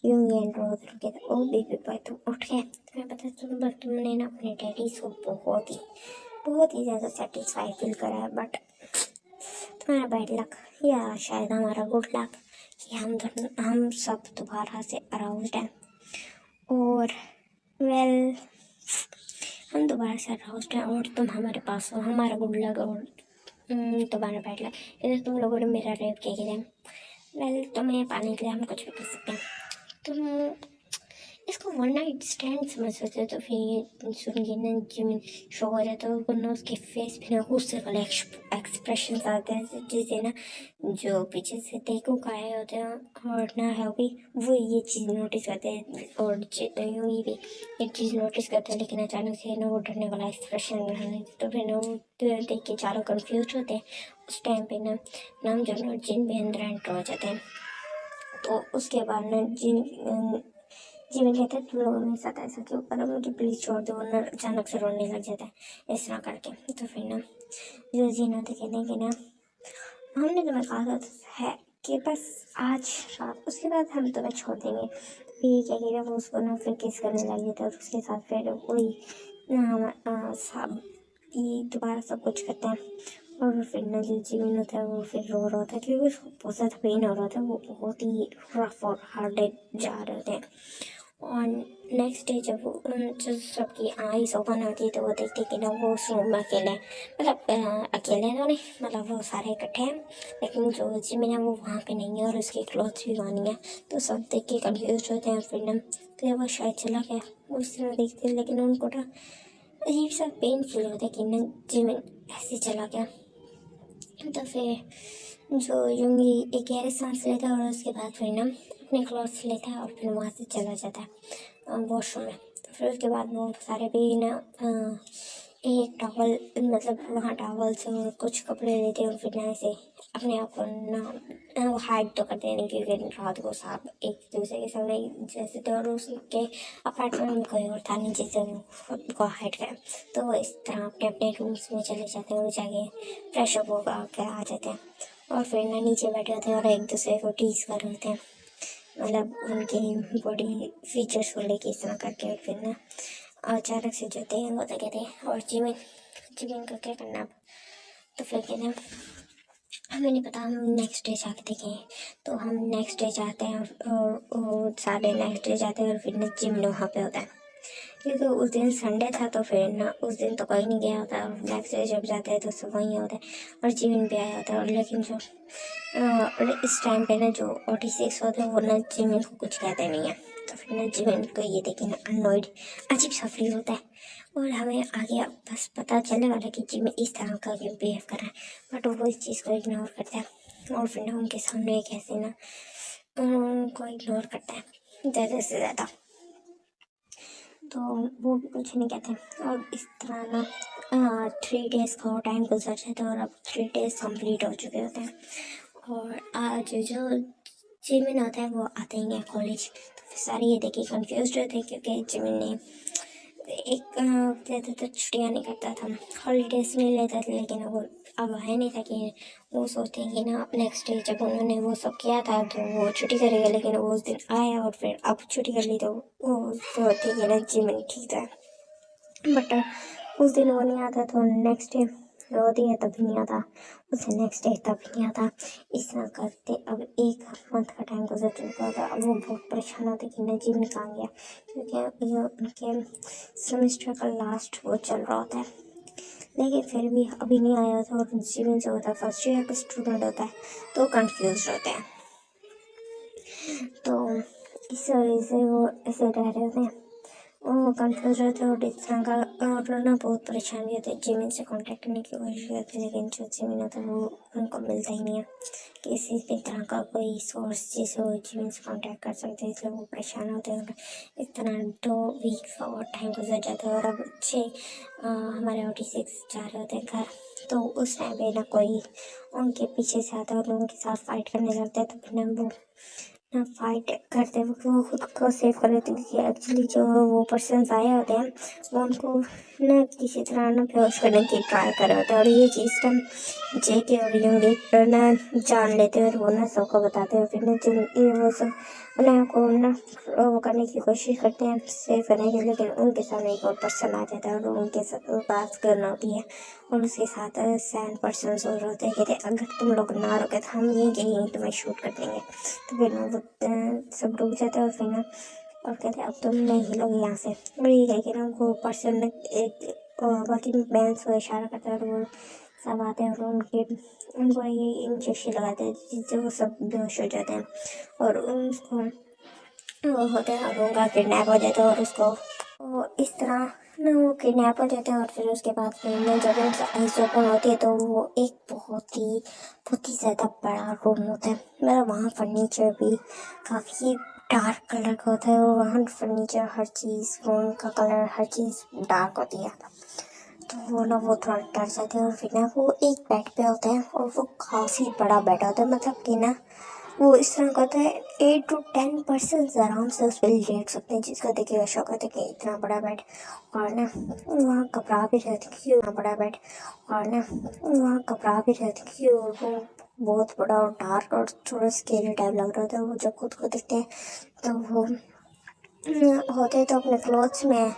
यूंगी एंटर होते रुके थे। ओ बेबी बॉय तुम उठ गए, तुम्हें पता है बट तुमने ना अपने डैडी को बहुत ही ज़्यादा सेटिस्फाई फील करा है। बट तुम्हारा बैड लक या शायद हमारा गुड लक कि हम सब दोबारा से अराउज्ड हैं। और वेल हम दोबारा से अराउज्ड हैं और तुम हमारे पास हो, हमारा गुड लक और तुम्हारा बैड लक। इधर तुम लोगों ने मेरा रेप किया। वेल तुम्हें पाने के लिए हम कुछ भी कर सकते हैं। तुम इसको वन नाइट स्टैंड समझ सकते हो। तो फिर ये सुन के ना जिमिन शो हो जाता है, वरना उसके फेस पे ना गुस्से वाले एक्सप्रेशन आते हैं, जिसे ना जो पीछे से देखो का आए होते हैं और ना है भी वो ये चीज़ नोटिस करते हैं और यूँ ही भी एक चीज़ नोटिस करते हैं। लेकिन अचानक से ना वो डरने वाला एक्सप्रेशन बनाने, तो फिर ना वो देख के चारों कन्फ्यूज होते हैं। उस टाइम पे ना नाम जो जिन भी अंदर एंटर हो जाते हैं। तो उसके बाद ना जीवन कहते हैं तुम लोगों ने साथ ऐसा क्यों करा, मुझे प्लीज़ छोड़ दो, वरना अचानक से रोने लग जाता है इस तरह करके। तो फिर ना जो जीना थे कहते हैं कि ना हमने तुम्हें कहा था है कि बस आज रात, उसके बाद हम तुम्हें छोड़ देंगे। फिर क्या किया वो उसको ना फिर किस करने लगे थे और उसके साथ फिर वही सब ये दोबारा सब कुछ करते हैं। और फिर ना जो जीवन होता है वो फिर रो रहा था, क्योंकि उसको बहुत ज़्यादा पेन हो रहा था, वो बहुत ही रफ और हार्ड जा रहे थे। और नेक्स्ट डे जब जो सबकी आईज ओपन होती है, तो वो देखते कि ना वो उस रूम में अकेले मतलब अकेले तो नहीं, मतलब वो सारे इकट्ठे हैं, लेकिन जो जिमिन है वो वहाँ पे नहीं है और उसके क्लॉथ्स भी वहाँ नहीं है। तो सब देख के कन्फ्यूज होते हैं। फिर ना तो वो शायद चला गया, वो इस तरह देखते हैं, लेकिन उनको ना अजीब सा पेन फील होता है कि ना जिमिन ऐसे चला गया। तो फिर जो यूंगी एक गहरी सांस लेता है और उसके बाद फिर ना अपने क्लॉथ्स लेता है और फिर वहाँ से चला जाता है वॉशरूम में। तो फिर उसके बाद वो सारे भी ना एक टॉवल मतलब वहाँ टॉवल से और कुछ कपड़े लेते हैं और फिर ना ऐसे अपने आप को ना वो हाइड तो करते हैं, क्योंकि रात को साहब एक दूसरे के सामने जैसे थे और उसके अपार्टमेंट में कोई और था नहीं जिससे वो खुद को हाइड करें। तो वो इस तरह अपने अपने रूम्स में चले जाते हैं और जाके फ्रेश अप होकर आ जाते हैं और फिर ना नीचे बैठे होते हैं और एक दूसरे को टीज कर रहे होते हैं, मतलब उनकी बॉडी फीचर्स को लेके इस तरह करके। और फिर ना अचानक से जो थे वो तो कहते हैं और जिमिन जिमिन का क्या करना अब। तो फिर कहते हैं हमें नहीं पता, हम नेक्स्ट डे जाके देखें। तो हम नेक्स्ट डे जाते हैं और सारे नेक्स्ट डे जाते हैं और फिर जिमिन वहाँ पे होता है, क्योंकि उस दिन संडे था। तो फिर ना उस दिन तो कोई नहीं गया होता और नेक्स्ट डे जब जाते हैं तो सब वहीं होता है और जिमिन भी आया होता है। और लेकिन जो इस टाइम पे ना जो OT6 होते हैं वो ना जिमिन को कुछ कहते नहीं है। तो फिर ना जिमिन को ये देखे ना अननोइड अजीब सा फील होता है और हमें आगे अब बस पता चलने वाला है कि जिमिन इस तरह का क्यों बिहेव कर रहा है। बट वो इस चीज़ को इग्नोर करता है और फिर ना उनके सामने एक ऐसे ना उनको इग्नोर करता है ज़्यादा से ज़्यादा। तो वो भी कुछ नहीं कहते और इस तरह ना 3 डेज़ का टाइम गुजर जाता है और अब 3 डेज़ कंप्लीट हो चुके होते हैं। और आज जो जिमिन होता है वो आते ही है कॉलेज। तो फिर सारे ये देखे कंफ्यूज रहते हैं, क्योंकि जिमिन ने एक ज़्यादातर छुट्टियाँ नहीं करता था, हॉलीडेज नहीं लेता था, लेकिन वो अब है नहीं था कि वो सोचते हैं कि ना नेक्स्ट डे जब उन्होंने वो सब किया था कि वो छुट्टी करेगा, लेकिन वो उस दिन आया और फिर अब छुट्टी कर ली, तो वो सोचते कि ना जिमिन ठीक था। बट उस दिन वो नहीं आता, तो नेक्स्ट डे रो दिया तब भी नहीं आता, उससे नेक्स्ट डे तब भी नहीं आता। इस तरह करते अब 1 मंथ का टाइम गुजर चुका था। अब वो बहुत परेशान होते कि ना जिमिन कहाँ गया, क्योंकि ये उनके सेमेस्टर का लास्ट वो चल रहा होता है, लेकिन फिर भी अभी नहीं आया था। और जिमिन जो होता है फर्स्ट ईयर का स्टूडेंट होता है, तो कंफ्यूज होते हैं, तो इस वजह से वो ऐसे रह रहे होते हैं, वो कंफ्यूज रहते हैं और इस तरह का। और ना बहुत परेशानी होती है, जिमिन से कांटेक्ट करने की कोशिश करते हैं, लेकिन जो जिमिन होता है वो उनको मिलता ही नहीं है, किसी भी तरह का कोई सोर्स जिससे वो जिमिन से कांटेक्ट कर सकते हैं, इसलिए वो परेशान होते हैं। और इस तरह 2 वीक्स का और टाइम गुजर जाता है, और अब हमारे OT6 जा रहे होते हैं घर, तो उस टाइम पे ना कोई उनके पीछे से आता है और उनके साथ फाइट करने लगता है, तो फिर ना वो ना फाइट करते वक्त वो खुद को सेव कर लेते हैं, क्योंकि एक्चुअली जो वो पर्सन आए होते हैं वो उनको ना किसी तरह ना बेहोश करने की ट्राई कर रहे होते हैं, और ये चीज़ ना जेके और यूंगी ना जान लेते हैं, और वो ना सबको बताते हैं। फिर ना जो वो सब अपने को ना वो करने की कोशिश करते हैं सेव करने की, लेकिन उनके सामने एक और पर्सन आ जाता है और उनके साथ बात करना होती है, और उसके साथ 7 पर्सन और होते हैं, कहते हैं अगर तुम लोग ना रोके तो हम यहीं तुम्हें शूट कर देंगे। तो फिर ना वो सब रुक जाते हैं, और फिर ना और कहते हैं अब तुम नहीं हिलोगे यहाँ से। और ये कह के ना वो पर्सन एक बाकी बैंस को इशारा करता है, और वो सब आते हैं और उनको ये इंजेक्शन लगाते हैं जिससे वो सब बेहोश हो जाते हैं, और उसको वो होते हैं और उनका किडनैप हो जाता है, और उसको वो इस तरह ना वो किडनैप हो जाते हैं। और फिर उसके बाद फिर ना जब उनकी आइज़ ओपन होती है, तो वो एक बहुत ही ज़्यादा बड़ा रूम होता है, मतलब वहाँ फर्नीचर भी काफ़ी डार्क कलर का होता है, और वहाँ फर्नीचर हर चीज़, रूम का कलर, हर चीज़ डार्क होती है। तो वो ना वो थोड़ा डर जाते हैं, और फिर ना वो एक बेड पे होते हैं, और वो काफ़ी बड़ा बेड होता है, मतलब कि ना वो इस तरह का होता है 8 to 10 पर्सन आराम से उस पर लेट सकते हैं, जिसका देखिएगा शौक होता है कि इतना बड़ा बेड। और ना वहाँ घबरा भी रहते हैं कि इतना बड़ा बेड, और ना वहाँ घबरा भी रहते हैं कि वो बहुत बड़ा और डार्क और थोड़ा स्केरी टाइप लग रहा होता है। वो जब खुद को देखते हैं तो वो होते तो अपने क्लोथ्स में है,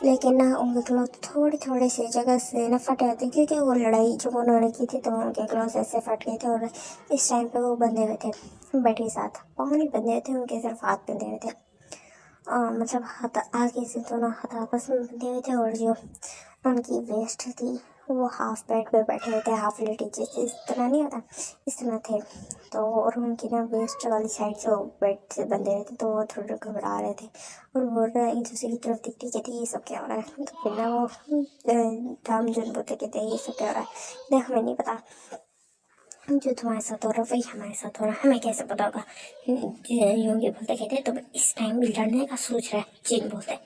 लेकिन ना उनके क्लोथ थोड़ी थोड़ी सी जगह से ना फटे होते, क्योंकि वो लड़ाई जब उन्होंने की थी तो उनके क्लोथ ऐसे फट गए थे, और इस टाइम पे वो बंधे हुए थे बेड के साथ, पाँव नहीं बंधे हुए थे, उनके सिर्फ हाथ बंधे हुए थे। मतलब हाथ आगे से दोनों हाथ आपस में बंधे हुए थे, और जो उनकी वेस्ट थी वो हाफ बेड पे बैठे हुए थे, हाफ लेटे, जैसे इस तरह नहीं होता इस तरह थे। तो और उनकी ना वेस्ट वाली साइड से वो बेड से बंधे हुए थे, तो वो थोड़े घबरा रहे थे, और वो एक दूसरे की तरफ दिखती कहती ये सब क्या हो रहा है। तो फिर ना वो राम जन बोलते कहते ये सब क्या हो रहा है, नहीं हमें नहीं पता, जो तुम्हारे साथ हो रहा है वही हमारे साथ हो रहा है, हमें कैसे पता होगा। योगी बोलते कहते तो इस टाइम भी लड़ने का सोच रहा है, जिन बोलते।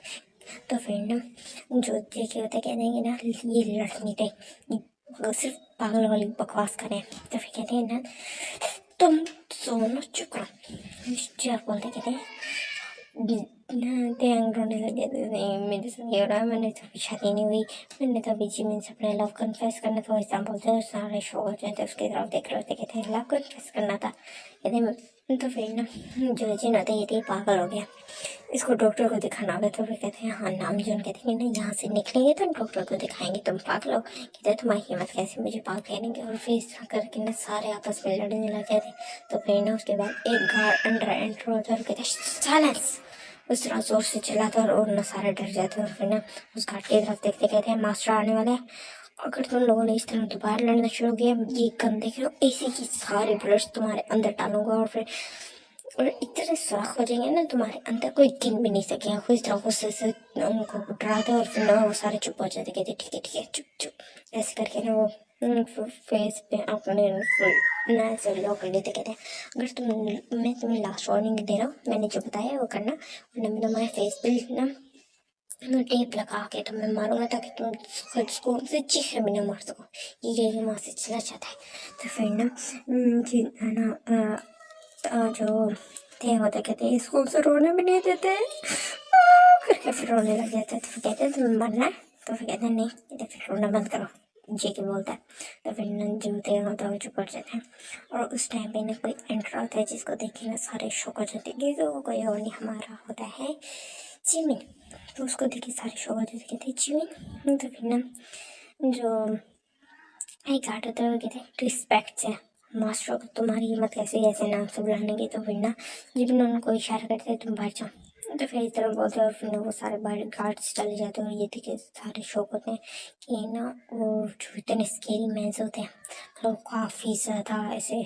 तो फिर ना जो देखे होते कहते हैं कि ना ये लड़ नहीं रहे, वो सिर्फ पागल वाली बकवास करें। तो फिर कहते हैं ना तुम सोनो चुप रहो, जब बोलते कहते हैं रोने लगे थे, नहीं मेरे साथ ये हो रहा है, मैंने तो अभी शादी नहीं हुई, मैंने तो अभी जिमिन से अपना लव कन्फेस करना था। वैसा बोलते हैं सारे शो हो जाते उसकी तरफ देख रहे होते, कहते हैं लव कन्फेस करना था, कहते तो फिर ना जो जिन होते ये पागल हो गया, इसको डॉक्टर को दिखाना होगा। तो फिर कहते हैं हाँ नाम जो कहते हैं ना यहाँ से निकलेंगे तो डॉक्टर को दिखाएंगे, तुम पागल हो, कहते हैं तुम्हारी हिम्मत कैसे मुझे पागल कहेंगे। और फिर इस तरह करके ना सारे आपस में लड़ने लग जाते। तो फिर ना उसके बाद एक गार्ड अंडर एंटर होता है और कहते हैं साइलेंस, उस तरह जोर से चिल्लाता है, और ना सारे डर जाते हैं। और फिर ना उस घाट की तरफ देखते कहते हैं मास्टर आने वाले हैं, अगर तुम लोगों ने इस तरह दोबारा लड़ना शुरू किया, ये गन देख रहे हो, ऐसे की सारे बुलेट्स तुम्हारे अंदर डालूंगा, और इतने सुराख हो जाएंगे ना तुम्हारे अंदर कोई गिन भी नहीं सकेगा। इस तरह गुस्से से उनको डराते, और फिर ना वो सारे चुप हो जाते, कहते ठीक है चुप चुप, ऐसे करके ना वो फेस पे अपने ना ऐसे लॉक कर लेते। कहते हैं अगर मैं तुम्हें लास्ट वार्निंग दे रहा हूँ, मैंने जो बताया वो करना, वरना मैं तुम्हारे फेस पे ना टेप लगा के तुम्हें मारूंगा, ताकि तुम खुद को से चीखे भी ना मार सको। ये वहाँ से चला जाता है। तो फिर ना है ना जो थे होते कहते स्कूल से रोने भी नहीं देते करके फिर रोने लग जाते। तो फिर कहते तुम्हें मरना है, तो फिर कहते नहीं, कहते फिर रोना बंद करो, जेके बोलता है। तो फिर ना जो थे होता है चुप कर जाते हैं। और उस टाइम पे ना कोई एंटर होता है जिसको देख के ना सारे शौक हो जाते हैं, क्योंकि वो कोई और नहीं हमारा होता है जिमिन। तो उसको देख के सारे शौक हो जाते थे जिमिन। तो फिर ना जो एक आर्ट होता है वो कहते हैं रिस्पेक्ट से मास्टर को तुम्हारी हिम्मत कैसे ऐसे नाम से बुलाने की। तो फिर ना जिमिन उनको इशारा करते हैं तुम बाहर जाओ। तो फिर इस तरह बोलते हैं और फिर ना वो सारे बाहर गार्ड्स चले जाते हैं। और ये देखे सारे शौक होते हैं कि ना वो जो इतने स्केरी मैंस होते हैं वो काफ़ी ज़्यादा ऐसे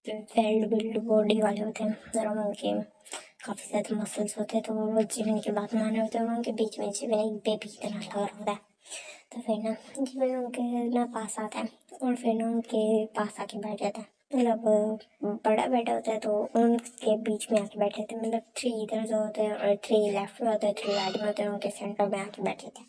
वेल बिल्ड बॉडी वाले होते हैं और उनके काफ़ी ज़्यादा मसल्स होते हैं। तो वो जिमिन की बात मान रहे होते हैं और उनके बीच में जिमिन एक बेबी की तरह लग रहा होता है। तो फिर ना जिमिन उनके ना पास आता है और फिर ना उनके पास आके बैठ जाता है। मतलब बड़ा बेटा होता है तो उनके बीच में आके बैठ जाते हैं। मतलब 3 इधर जो होते हैं और 3 लेफ्ट में होते हैं, 3 राइट में होते हैं, उनके सेंटर में आके बैठ जाते हैं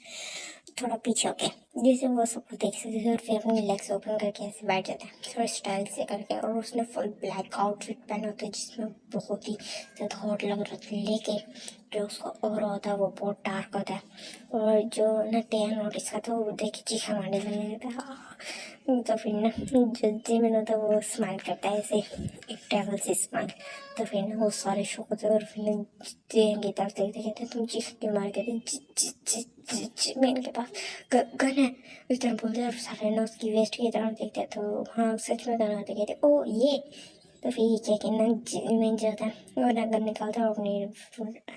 थोड़ा पीछे होके, जिससे वो सब कुछ देख सकते थे। और फिर अपने लेग्स ओपन करके ऐसे बैठ जाते हैं थोड़ा स्टाइल से करके। और उसने फुल ब्लैक आउटफिट पहना होता है जिसमें बहुत ही ज़्यादा हॉट लग रहा था, लेकिन जो उसका और होता है वो बहुत डार्क होता है। और जो ना टेन नोटिस का था वो देख के चीखा मारने लगे था। तो फिर ना जो जिमिन होता है वो स्माइल करता है ऐसे एक टेबल से स्माइल। तो फिर ना वो सारे शौक होते हैं और फिर ना जेन की तरफ देखते कहते तुम चीख क्यों मार कहते जिमिन के पास गन है इस तरह बोलते हैं। और सारे ना उसकी वेस्ट की तरफ देखते हैं तो हाँ सच में गन होते कहते ओ ये। तो फिर ये क्या कहना जिमिन जो होता है वो ना गन निकालता है और अपने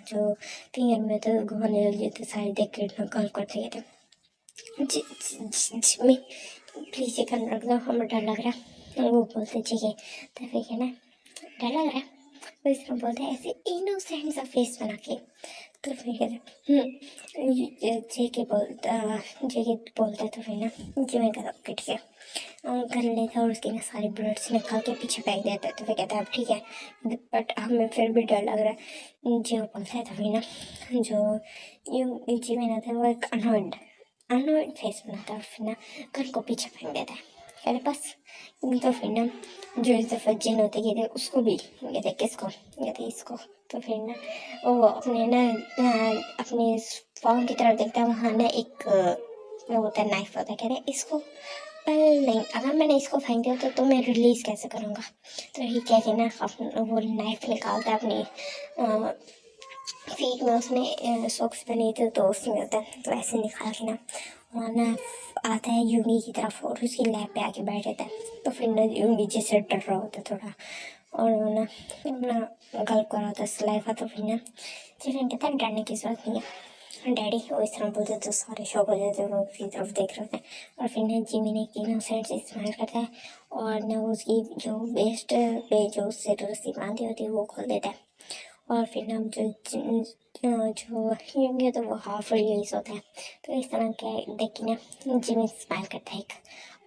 जो फिंगर में तो घुमाने लग जाते सारे देख कर ना कॉल करते कहते जिमिन प्लीज़ ये गन रख दो हमें डर लग रहा है। वो बोलते ठीक है। तो फिर कहना डर लग रहा है तो इस तरह बोलते हैं ऐसे इनोसेंट सा फेस बना के। तो फिर कहते जेके बोलता है। तो फिर ना जिमिन कहता ओके ठीक है कर लेता है और उसके ना सारे ब्लड्स निकाल के पीछे फेंक देता है। तो फिर कहता है अब ठीक है बट हमें फिर भी डर लग रहा है जो बोलता है। तो फिर ना जो जिमिन आता है वो एक अनोइड फेस बनाता है और फिर ना गन को पीछे फेंक देता है कहते बस। तो फिर ना जो इस दफ़ा जिन होते कहते उसको भी कहते किसको कहते इसको। तो फिर ना वो अपने ना अपने फॉर्म की तरफ देखता है, वहाँ ना एक वो होता है नाइफ होता है। कहते इसको पहले नहीं अगर मैंने इसको फेंक दिया तो मैं रिलीज़ कैसे करूँगा। तो ये क्या कहना वो नाइफ निकालता है अपनी फीट में, उसने सॉक्स पहनी थी तो उसमें होता है। तो ऐसे निकाल के ना वहाँ ना आता है यूंगी की तरफ और उसकी लैब पे आके बैठ जाता है। तो फिर ना यूंगी जिससे डर रहा होता है थोड़ा और वो ना अपना गल्प कर रहा होता है सलाइफा। तो फिर ना जिमिन कहता है डरने की जरूरत नहीं है डैडी। वो इस तरह बोलते तो सारे शौक हो जाते हैं और उसकी तरफ देख रहे होते हैं। और फिर ना जिमिन एक इनोसेंट से स्माइल करता है और ना उसकी जो वेस्ट पे जो उससे रस्सी बांधी होती है वो खोल देता है। और फिर ना जो यूंगी तो वो हाफ रिलीज होता है। तो इस तरह के देख के ना जिमिन स्माइल करता है एक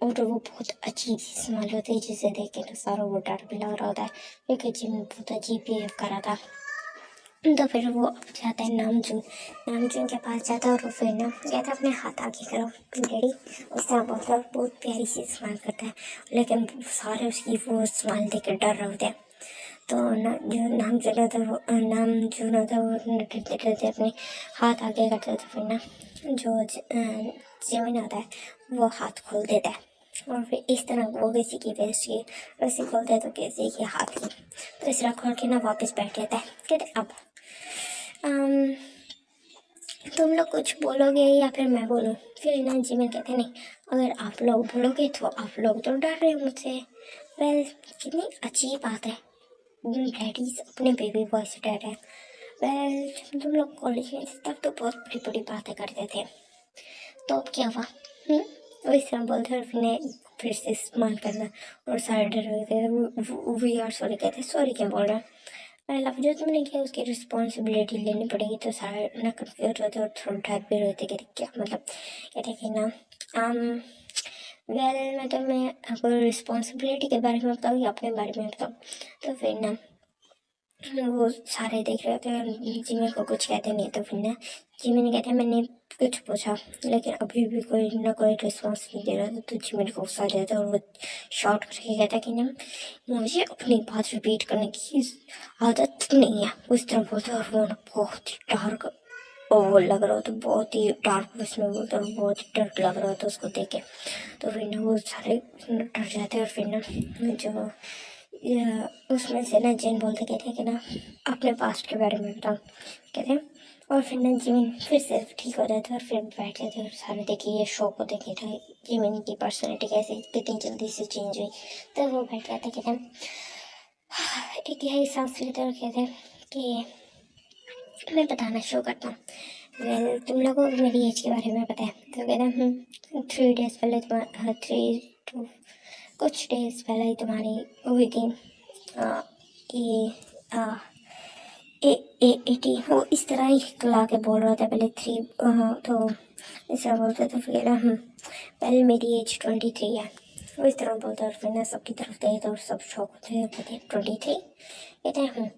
और वो बहुत अजीब सी स्माइल होती है जिसे देख के ना सारा वो डर भी लग रहा होता है क्योंकि जिमिन बहुत अजीब बिहेव कर रहा था। तो फिर वो अब जाता है नामजून के पास जाता है और फिर ना कहता है अपने हाथ आगे करो डैडी। उस तरह बोलता है बहुत प्यारी सी स्माइल करता है लेकिन सारे उसकी वो स्माइल देख कर डर रहे होते हैं। तो ना जो नामजून होता है वो डरते डरते अपने हाथ आगे करता है। तो फिर ना जो जिमिन होता है वो हाथ खोल देता है और फिर इस तरह वो किसी की वेस्ट की रस्सी खोलता है तो किसी के हाथ की। तो इस तरह खोल के ना वापस बैठ जाता है। कहते अब तुम लोग कुछ बोलोगे या फिर मैं बोलूँ। फिर ना जिमिन कहते नहीं अगर आप लोग बोलोगे तो आप लोग तो डर रहे हो मुझसे। वेल कितनी अजीब बात है डैडी अपने बेबी बॉय से डर रहे हैं। वेल जब तुम लोग कॉलेज में थे तब तो बहुत बड़ी बड़ी बातें करते थे तो अब क्या हुआ। वो इस तरह बोलते हैं और फिर से इस्तेमाल करना और सारे डर रहे थे वी आर सॉरी कहते सॉरी क्या बोल रहा है। मतलब जो तुमने किया उसकी रिस्पॉन्सिबिलिटी लेनी पड़ेगी। तो सारे ना कन्फ्यूज होते और थोड़ा डर भी रहते कि क्या मतलब कहते कि ना वेल मैं तुम्हें आपको रिस्पॉन्सिबिलिटी के बारे में बताऊँ या अपने बारे में बताऊँ। तो फिर ना वो सारे देख रहे होते हैं और जिमिन को कुछ कहते नहीं। तो फिर ना जिमिन कहते हैं मैंने कुछ पूछा लेकिन अभी भी कोई ना कोई रिस्पॉन्स नहीं दे रहा था। तो जिमिन को गुस्सा आ जाता है और वो शॉर्ट करके कहता है कि ना मुझे अपनी बात रिपीट करने की आदत नहीं है उस तरह बोलता है। और वो ना बहुत ही डार्क वो लग रहा था, बहुत ही डार्क उसमें बोलता है, बहुत ही डर लग रहा था उसको देख के। तो फिर ना वो सारे डर जाते और फिर ना जो उसमें से ना जिन बोलते कहते हैं कि ना अपने पास्ट के बारे में बताओ कहते हैं। और फिर ना जिमिन फिर से ठीक हो जाते और फिर बैठ जाते और सारे देखिए ये शो को देखे थे जिमिन की पर्सनैलिटी कैसे कितनी जल्दी से चेंज हुई। तो वो बैठ जाते कहते हैं एक यही सांस लेते और कहते हैं कि मैं बताना शुरू करता हूँ। वेल तुम लोगों को मेरी एज के बारे में पता है। तो कहते हैं 3 डेज़ पहले तुम्हारा 3 to कुछ डेज़ पहले ही तुम्हारी हुई थी ये एटी। वो इस तरह ही ला के बोल रहा था पहले 3 तो ऐसा बोलता था। फिर पहले मेरी एज 23 है, वो इस तरह बोलता और फिर ना सबकी तरफ गए तो सब शौक होते थे 23 कहते हैं।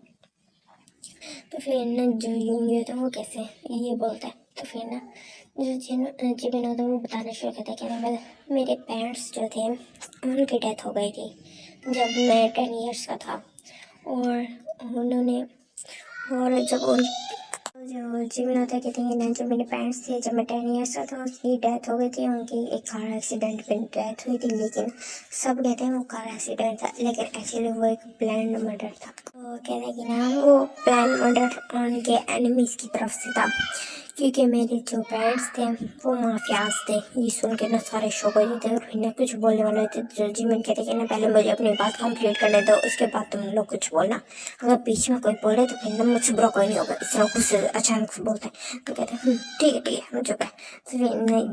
तो फिर ना जो यूंगी होता है वो कैसे ये बोलता है। तो फिर ना जो जिमिन होता है वो बताना शुरू करता है कि ना मेरे पेरेंट्स जो थे उनकी डेथ हो गई थी जब मैं 10 इयर्स का था। और उन्होंने और जब उन जो जिमिन होता है कहते हैं ना जो मेरे पेरेंट्स थे जब मैं 10 इयर्स का था उसकी डेथ हो गई थी। उनकी एक कार एक्सीडेंट में डेथ हुई थी, लेकिन सब कहते हैं वो कार एक्सीडेंट था, लेकिन एक्चुअली वो एक प्लान मर्डर था। तो कहते हैं कि ना वो प्लान मर्डर उनके एनिमीज़ की तरफ से था, क्योंकि मेरे जो पेरेंट्स थे वो माफियाज थे। ये सुन के ना सारे शौक हो जाते और फिर ना कुछ बोलने वाले थे। जो जिमिन कहते कि ना पहले मुझे अपनी बात कंप्लीट करने दो, उसके बाद तुम लोग कुछ बोलना। अगर बीच में कोई बोले तो फिर ना मुझसे बुरा कोई नहीं होगा। इस तरह कुछ अचानक से बोलते हैं। तो कहते हैं ठीक है हम चुप है। तो फिर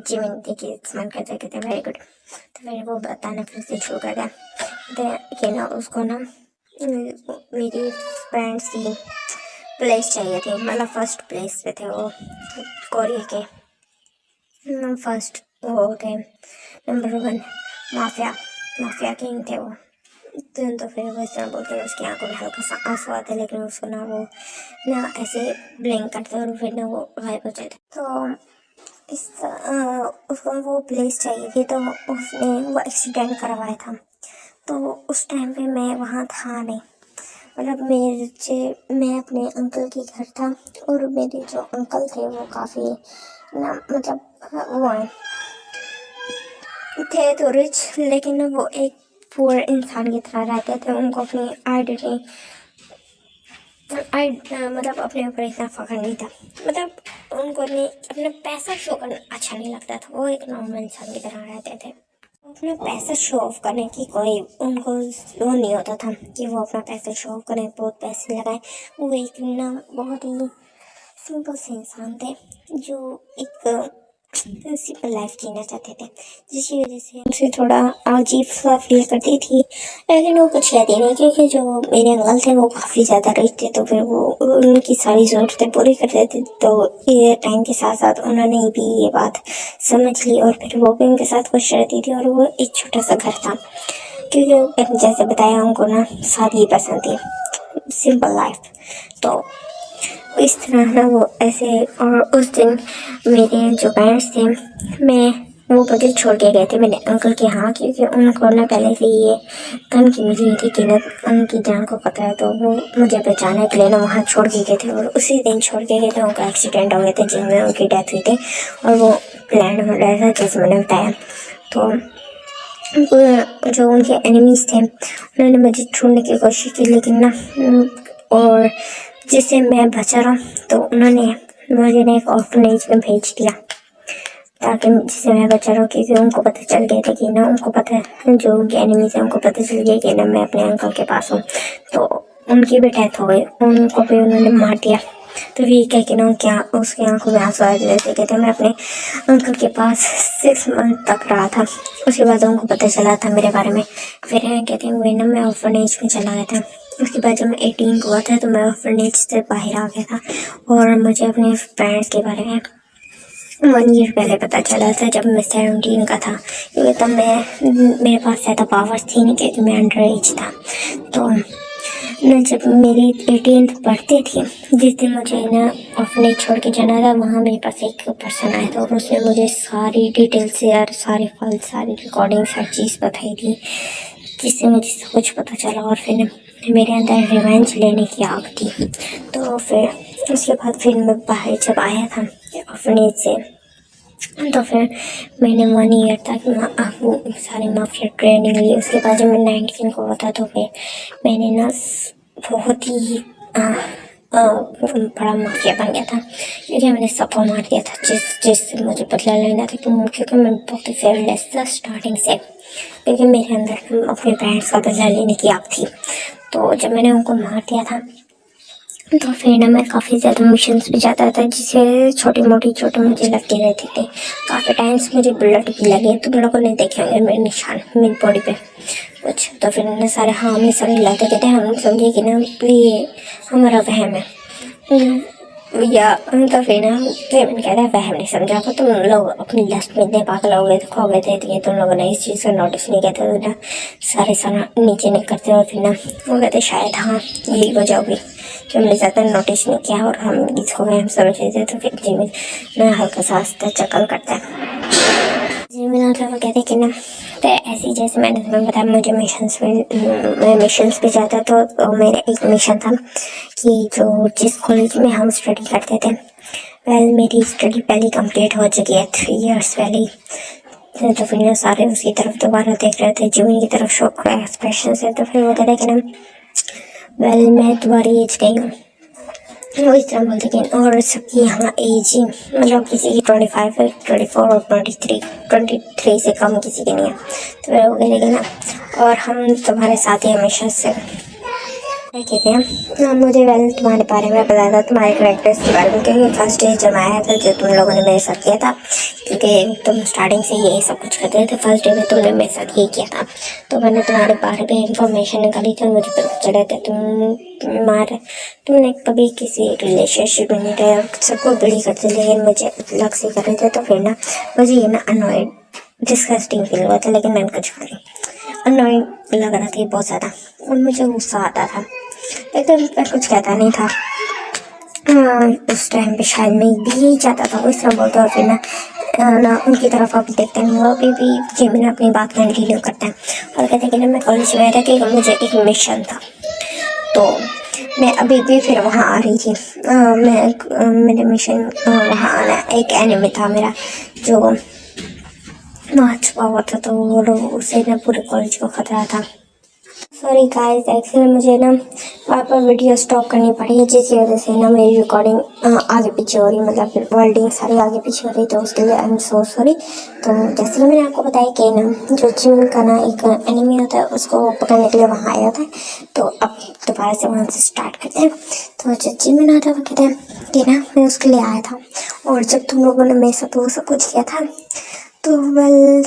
जिमिन देखिए स्माइल करते कहते हैं वेरी गुड। तो फिर वो बताना फिर से शुरू कर दिया कि ना उसको ना मेरी पेरेंट्स की प्लेस चाहिए थी, मतलब फर्स्ट प्लेस पे थे वो कोरिया के फर्स्ट वो थे नंबर 1 माफिया किंग थे वो। तो फिर वो इस तरह बोलते हैं, उसकी आंखों में हल्का सा आंसू आते लेकिन उसको ना वो ना ऐसे ब्लिंक करते और फिर ना वो गायब हो जाते। तो उसको वो प्लेस चाहिए थी तो उसने वो एक्सीडेंट करवाया था। तो उस टाइम पे मैं वहाँ था नहीं, मतलब मैं अपने अंकल के घर था और मेरे जो अंकल थे वो काफ़ी ना मतलब वो थे तो रिच, लेकिन वो एक पुअर इंसान की तरह रहते थे। उनको अपनी आइडेंटिटी मतलब अपने ऊपर इतना फख्र नहीं था, मतलब उनको अपना पैसा शो करना अच्छा नहीं लगता था। वो एक नॉर्मल इंसान की तरह रहते थे। अपना पैसा शो ऑफ करने की कोई उनको वो नहीं होता था कि वो अपना पैसा शो ऑफ करें, बहुत पैसे लगाए। वो एक ना बहुत ही सिंपल से इंसान थे जो एक सिंपल लाइफ जीना चाहते थे, जिसकी वजह से उनसे थोड़ा अजीब सा फील करती थी। लेकिन वो कुछ कहती नहीं, क्योंकि जो मेरे अंकल थे वो काफ़ी ज़्यादा रिच थे, तो फिर वो उनकी सारी ज़रूरतें पूरी करते थे। तो ये टाइम के साथ साथ उन्होंने भी ये बात समझ ली और फिर वो भी उनके साथ खुश रहती थी। और वो एक छोटा सा घर था, क्योंकि जैसे बताया उनको ना सादगी पसंद थी, सिंपल लाइफ। तो इस तरह ना वो ऐसे। और उस दिन मेरे जो पेरेंट्स थे वो मुझे छोड़ के गए थे मेरे अंकल के यहाँ, क्योंकि उनको ना पहले से ये धमकी मिली हुई थी कि ना उनकी जान को पता है। तो वो मुझे बचाने के लिए ना वहाँ छोड़ के गए थे और उसी दिन छोड़ के गए थे। उनका एक्सीडेंट हो गया था जिनमें उनकी डेथ हुई थी और वो प्लान हो रहा था जैसे मैंने बताया। तो जो उनके एनिमीज़ थे उन्होंने मुझे छोड़ने की कोशिश की, लेकिन ना और जिससे मैं बचा रहा तो उन्होंने मुझे ना एक ऑर्फनेज में भेज दिया ताकि जिससे मैं बचा रहा, क्योंकि उनको पता चल गया था कि ना उनको पता है जो उनके एनिमीज हैं उनको पता चल गया कि ना मैं अपने अंकल के पास हूँ। तो उनकी भी डेथ हो गई, उनको भी उन्होंने मार दिया। तो ये कह के ना क्या उसकी आंखों में आंसू आ गए थे। कहते मैं अपने अंकल के पास 6 मंथ तक रहा था, उसके बाद उनको पता चला था मेरे बारे में। फिर कहते हैं ना मैं ऑर्फनेज में चला गया था। उसके बाद जब मैं 18 हुआ था तो मैं ऑर्फनेज से बाहर आ गया था और मुझे अपने पेरेंट्स के बारे में 1 ईयर पहले पता चला था जब मैं 17 का था, क्योंकि तब मेरे पास ज़्यादा पावर्स थी नहीं, क्योंकि मैं अंडर एज था। तो मैं जब मेरी 18th बर्थडे थी, जिस दिन मुझे ना अपने छोड़ के जाना था, वहाँ मेरे पास एक पर्सन आया था और उसने मुझे सारी डिटेल्स यार सारे फाइल सारी रिकॉर्डिंग्स हर चीज़ बताई थी, जिससे मुझे सब कुछ पता चला। और फिर मेरे अंदर रिवेंज लेने की आग थी। तो फिर उसके बाद फिर मैं बाहर जब आया था ऑर्फनेज से, तो फिर मैंने 1 ईयर तक सारी माफिया ट्रेनिंग ली। उसके बाद जब मैं 19 को होता तो फिर मैंने ना बहुत ही बड़ा माफिया बन गया था, क्योंकि मैंने सबको मार दिया था जिससे मुझे बदला लेना था। क्योंकि मैं बहुत ही फेयरलेस था स्टार्टिंग से, क्योंकि मेरे अंदर अपने पेरेंट्स का बदला लेने की आग थी। तो जब मैंने उनको मार दिया था तो फिर ना मैं काफ़ी ज़्यादा मिशंस पे जाता था, जिससे छोटी मोटी चोटें मुझे लगती रहती थी। काफ़ी टाइम्स मुझे बुलेट भी लगी, तुम लोगों ने देखे होंगे मेरे निशान मेरी बॉडी पे कुछ। तो फिर ना सारे हमें सभी लाते कहते हम समझे कि ना ये हमारा वहम है या। तो फिर ना फिर मैंने कहता है वहम नहीं समझा को, तुम लोग अपनी लस्ट में इतने पागल हो गए थे, खो गए थे, तो ये तुम लोगों ने इस चीज़ को नोटिस नहीं कहते तो ना सारे सारा नीचे नहीं करते। और फिर ना वो कहते शायद हाँ यही वजह होगी कि हमने ज़्यादा नोटिस नहीं किया और हम इसको हम समझ रहे थे। तो फिर जी में ना हल्का सा हंसता चकल करता है जी में ना, तो वो कहते कि ना तो ऐसे ही जैसे मैंने तुम्हें बताया मुझे मिशंस पे जाता। तो मेरा एक मिशन था कि जो जिस कॉलेज में हम स्टडी करते थे, मेरी स्टडी पहले कंप्लीट हो चुकी है 3 इयर्स पहले। तो फिर ना सारे उसकी तरफ दोबारा देख रहे थे, जीवन की तरफ शौक का एक्सप्रेशन से। तो फिर वो कहते कि ना मैं तुम्हारी एज गई हूँ, वो इस तरह बोलते कि और सबकी यहाँ एज ही मतलब किसी की 25 है, 24 और 23 से कम किसी की नहीं है। तो फिर वो कहते ना और हम तुम्हारे साथ ही हमेशा से कहते हैं। मुझे तुम्हारे बारे में पता था, तुम्हारे करेक्टर्स के बारे में, क्योंकि फर्स्ट डे जब आया था जो तुम लोगों ने मेरे साथ किया था, क्योंकि तुम स्टार्टिंग से यही सब कुछ करते थे। फर्स्ट डे में तुमने मेरे साथ यही किया था, तो मैंने तुम्हारे बारे में इंफॉर्मेशन निकाली थी और मुझे पता चला था तुमने कभी किसी रिलेशनशिप में नहीं रहे और सबको बड़ी करते, लेकिन मुझे अलग से कर रहे थे। तो फिर ना मुझे ये ना अनॉयड डिस्गस्टिंग फील हुआ था, लेकिन मैंने कुछ कहा अनॉइंग लग रहा था बहुत ज़्यादा और मुझे गुस्सा आता था, लेकिन मैं कुछ कहता नहीं था। उस टाइम पे शायद मैं भी यही चाहता था, वो इस तरह बोलते। और फिर ना उनकी तरफ आप देखते हैं, वो अभी भी जिमिन अपनी बात कंटिन्यू करते हैं और कहते हैं कि ना मैं कॉलेज में था कि मुझे एक मिशन था, तो मैं अभी भी फिर वहाँ आ रही थी। मेरे मिशन वहाँ आना, एक एनिमी था मेरा जो वहाँ छुपा हुआ था, तो वो लोग उससे ना पूरे कॉलेज को खतरा था। सॉरी गाइस, एक्चुअली मुझे ना वहाँ पर वीडियो स्टॉप करनी पड़ी है, जिसकी वजह से ना मेरी रिकॉर्डिंग आगे पीछे हो रही, मतलब फिर वर्डिंग सारी आगे पीछे हो रही, तो उसके लिए आई एम सो सॉरी। तो जैसे कि मैंने आपको बताया कि ना जो जिम का ना एक एनिमी होता है उसको पकड़ने के लिए वहाँ आया होता है, तो अब दोबारा से वहाँ से स्टार्ट करते हैं। तो जो जिम में आता है वो कहते हैं कि ना मैं उसके लिए आया था, और जब तुम लोगों ने मेरे साथ वो सब कुछ किया था तो वेल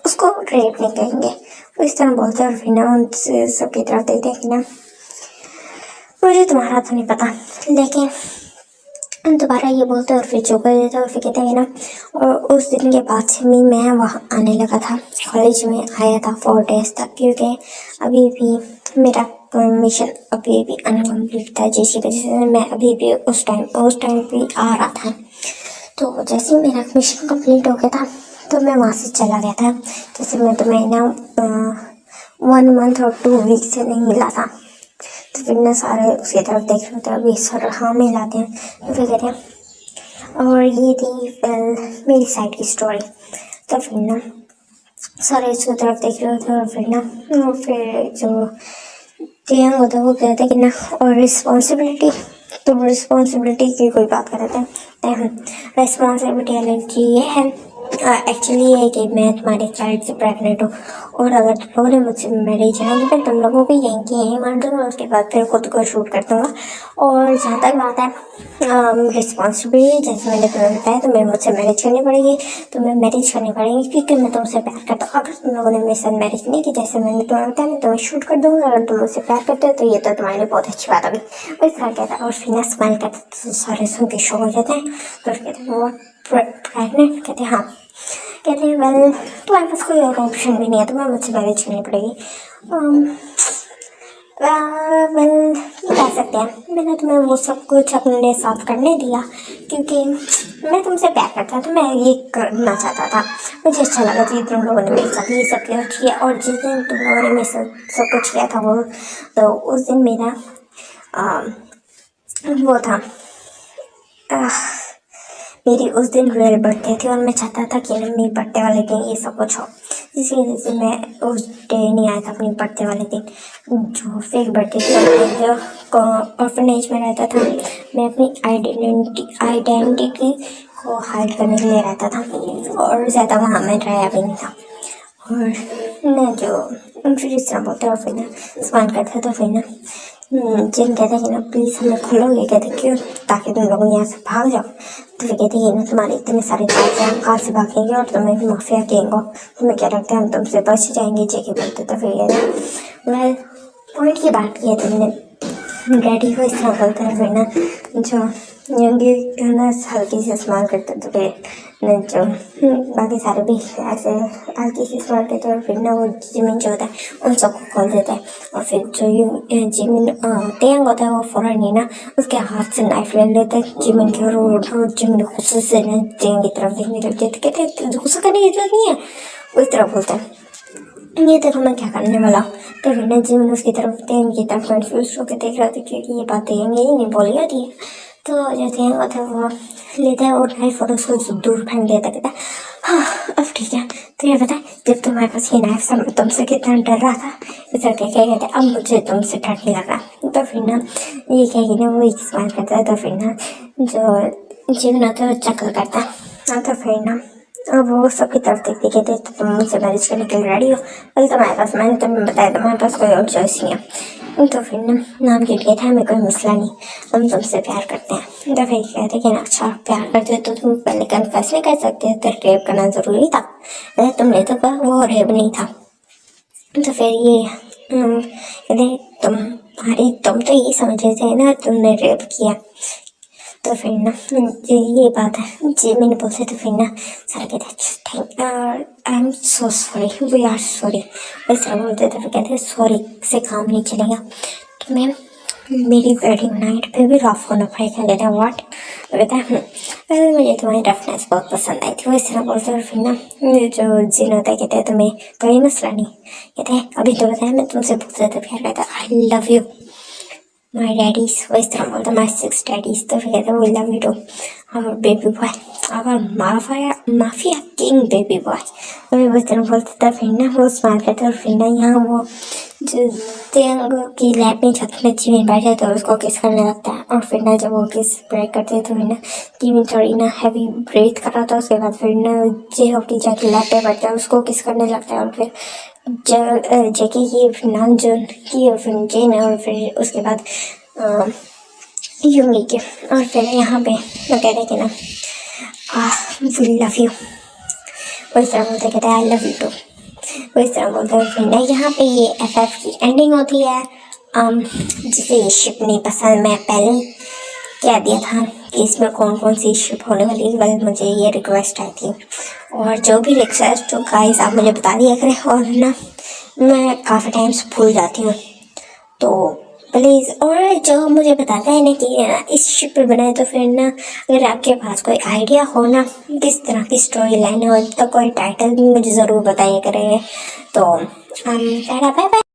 उसको रेप नहीं कहेंगे, वो इस तरह बोलते हैं। और फिर ना उनसे सबकी तरफ देखते हैं कि ना मुझे तुम्हारा तो नहीं पता, लेकिन दोबारा ये बोलते हैं और फिर चुप कर देते हैं। और फिर कहते हैं ना और उस दिन के बाद से भी मैं वहाँ आने लगा था, कॉलेज में आया था 4 डेज तक, क्योंकि अभी भी मेरा मिशन अभी भी अनकम्प्लीट था, जिसकी वजह से मैं अभी भी उस टाइम भी आ रहा था। तो जैसे ही मेरा मिशन कंप्लीट हो गया था तो मैं वहाँ से चला गया था। जैसे मैं तुम्हें ना 1 मंथ और 2 वीक से नहीं मिला था, तो फिर ना सारे उसकी तरफ देख रहे थे, अभी सर हाँ मिलाते हैं। तो फिर कहते हैं और ये थी मेरी साइड की स्टोरी। तो फिर ना सारे उसकी तरफ देख रहे थे और फिर जो टियांग होता है वो कहते हैं कि ना और रिस्पॉन्सिबिलिटी, तो रिस्पॉन्सिबिलिटी की कोई बात कर रहे थे। रिस्पॉन्सिबिलिटी ये है एक्चुअली ये है कि मैं तुम्हारे चाइल्ड से प्रेग्नेंट हूँ, और अगर तुम लोगों ने मुझसे मैरिज है तो तुम लोगों को यहीं की यहीं मार दूँगा, उसके बाद फिर खुद को शूट कर दूँगा। और जहाँ तक बात है रिस्पॉन्सिबिलिटी, जैसे मैंने तुम्हें बताया तुम्हें मुझसे मैरिज करनी पड़ेगी, तुम्हें मैरिज करनी पड़ेगी क्योंकि मैं तुमसे प्यार करता हूँ। अगर तुम लोगों ने मेरे साथ मैरिज नहीं की, जैसे मैंने तुम्हें बताया मैं तुम्हें शूट कर दूँगा, अगर तुम मुझसे प्यार करते हो तो ये तो तुम्हारे लिए बहुत अच्छी बात होगी। वो इस तरह कहता है और फिर स्माइल करते तो सारे सुन के शो हो जाते हैं। तो कहते हैं वो प्रेगनेंट, कहते हैं हाँ, कहते हैं वेल तुम्हारे पास कोई और ऑप्शन भी नहीं है, तुम्हें मुझसे मैरिज करनी पड़ेगी। वेल कह सकते हैं मैंने तुम्हें वो सब कुछ अपने साथ करने दिया क्योंकि मैं तुमसे प्यार करता था, मैं ये करना चाहता था, मुझे अच्छा लगा कि तुम लोगों ने मेरे साथ ये सब किया। और जिस दिन तुम लोगों ने मेरे साथ सब कुछ किया था वो, तो उस दिन मेरा वो था मेरी उस दिन रियल बर्थडे थी और मैं चाहता था कि ना मेरी बर्थडे वाले दिन ये सब कुछ हो, इसी वजह से मैं उस डे नहीं आया था अपनी बर्थडे वाले दिन। जो फेक बर्थडे थी और जो ऑर्फनेज में रहता था, मैं अपनी आइडेंटिटी को हाइड करने के लिए रहता था और ज़्यादा वहाँ मैं रहा भी नहीं था। और मैं जो फिर इस तरह बोलते और फिर ना सामान करता तो फिर ना जिन कहते कि ना प्लीज़ हमें खोलोगे, कहते क्यों, ताकि तुम लोग यहाँ से भाग जाओ। तो फिर कहते ये ना तुम्हारे इतने सारे पैसे हम कहाँ से भागेंगे और तुम्हें भी माफिया गैंग हो, तुम्हें क्या लगता है हम तुमसे बच जाएंगे, जेके बोलते। तो फिर कहते मैं पॉइंट की बात की है तुमने डैडी को इस तरह बोलता है। फिर ना जो यंगी ना हल्की से इस्तेमाल करते तो फिर जो बाकी सारे भी ऐसे हल्की से इस्तेमाल करते और फिर ना वो जिमिन जो होता है उन सबको खोल देता है। और फिर जो जिमिन तेंग होता है वो फ़ौरन ही ना उसके हाथ से नाइफ ले लेता है जिमिन के, और जिमिन गुस्से से ना तेंग की तरफ देखने लग जाते, कहते गुस्सा करने की जरूरत नहीं है, उस तरफ बोलता है ये देखो मैं क्या करने वाला हूँ। तो फिर ना जिमिन उसकी तरफ तेंग की तरफ कंफ्यूज होकर देख रहा था क्योंकि ये बातें यही नहीं बोली जाती है। तो जो तेंग होता है वो लेता है और नाइफ और उसको दूर फेंक देता, कहता है हाँ अब ठीक है। तो ये बता जब तुम्हारे पास ये नाइफ था मैं तुमसे कितना डर रहा था, इस तरह क्या कहते हैं अब मुझे तुमसे डर नहीं लग रहा। तो फिर ना ये कहेगी ना वो इस्तेमाल करता है। तो फिर ना जो जिमिन होता है वो चक्कर करता है। तो फिर ना अब वो सबकी तरफ देखते कहते तो तुम मुझसे मैरिज करने के लिए रेडी हो, बोले तुम्हारे पास, मैंने तुम्हें बताया तुम्हारे पास कोई और चॉइस नहीं है। तो फिर ना नाम गिर गया था, हमें कोई मसला नहीं, हम तुमसे प्यार करते हैं। तो फिर कहते कि ना अच्छा प्यार करते तो तुम पहले कन्फेस नहीं कर सकते, तो रेप करना ज़रूरी था, अरे तुमने तो कहा वो रेप नहीं था। तो फिर ये कहते तुम तो ये समझ रहे थे ना तुमने रेप किया। तो फिर ना ये बात है जी मैंने बोलते। तो फिर ना सारे कहते thank I am so sorry, we are sorry, इस तरह बोलते। तो फिर कहते सॉरी से काम नहीं चलेगा, तो मैम मेरी वेडिंग नाइट पे भी रफ होना पड़ेगा। कहते हैं व्हाट, कहते हैं अरे मुझे तुम्हारी रफनेस बहुत पसंद आई थी, वो इस तरह बोलते। और फिर ना जो जिन होता है कहते हैं तुम्हें कोई मसला नहीं, कहते हैं अभी तो बताया मैं तुमसे बहुत ज़्यादा प्यार करता, I love you my daddies, वो इस तरह बोलता माई 6 डैडीज। तो फिर कहते वी लव यू टू और बेबी बॉय, और माफिया किंग बेबी बॉय, तो वो इस तरह बोलते। तो फिर ना वो स्माइल करते और फिर ना यहाँ वो जो तेंग की लैब में छत में जिमिन बैठ जाता है उसको किस करने लगता है। और फिर ना जब वो किस ब्रेक करते हैं तो फिर ना जिमिन थोड़ी ना हैवी ब्रीथ कर रहा था, उसके बाद फिर ना जे की जाके लैब पे बैठता है उसको किस करने लगता है। और फिर जेकी की नाम जोन की और फिर जेन और फिर उसके बाद यूंगी के। और फिर यहाँ पे वो कहते कि ना वी लव यू, वो इस तरह बोलते, कहते हैं आई लव यू टू, वो इस तरह बोलते हैं। फिर ना यहाँ पे ये FF की एंडिंग होती है। जिसे ये शिप नहीं पसंद, मैं पहले कह दिया था कि इसमें कौन कौन सी शिप होने वाली है, बल मुझे ये रिक्वेस्ट आई थी और जो भी रिक्वेस्ट तो गाइस आप मुझे बता दिया करें। और ना मैं काफ़ी टाइम्स भूल जाती हूँ तो प्लीज़, और जो मुझे बताता है ना कि ना इस शिप पे बनाए, तो फिर ना अगर आपके पास कोई आइडिया हो ना किस तरह की स्टोरी लाइन हो तो कोई टाइटल भी मुझे ज़रूर बताइए करेंगे। तो टाटा बाय बाय।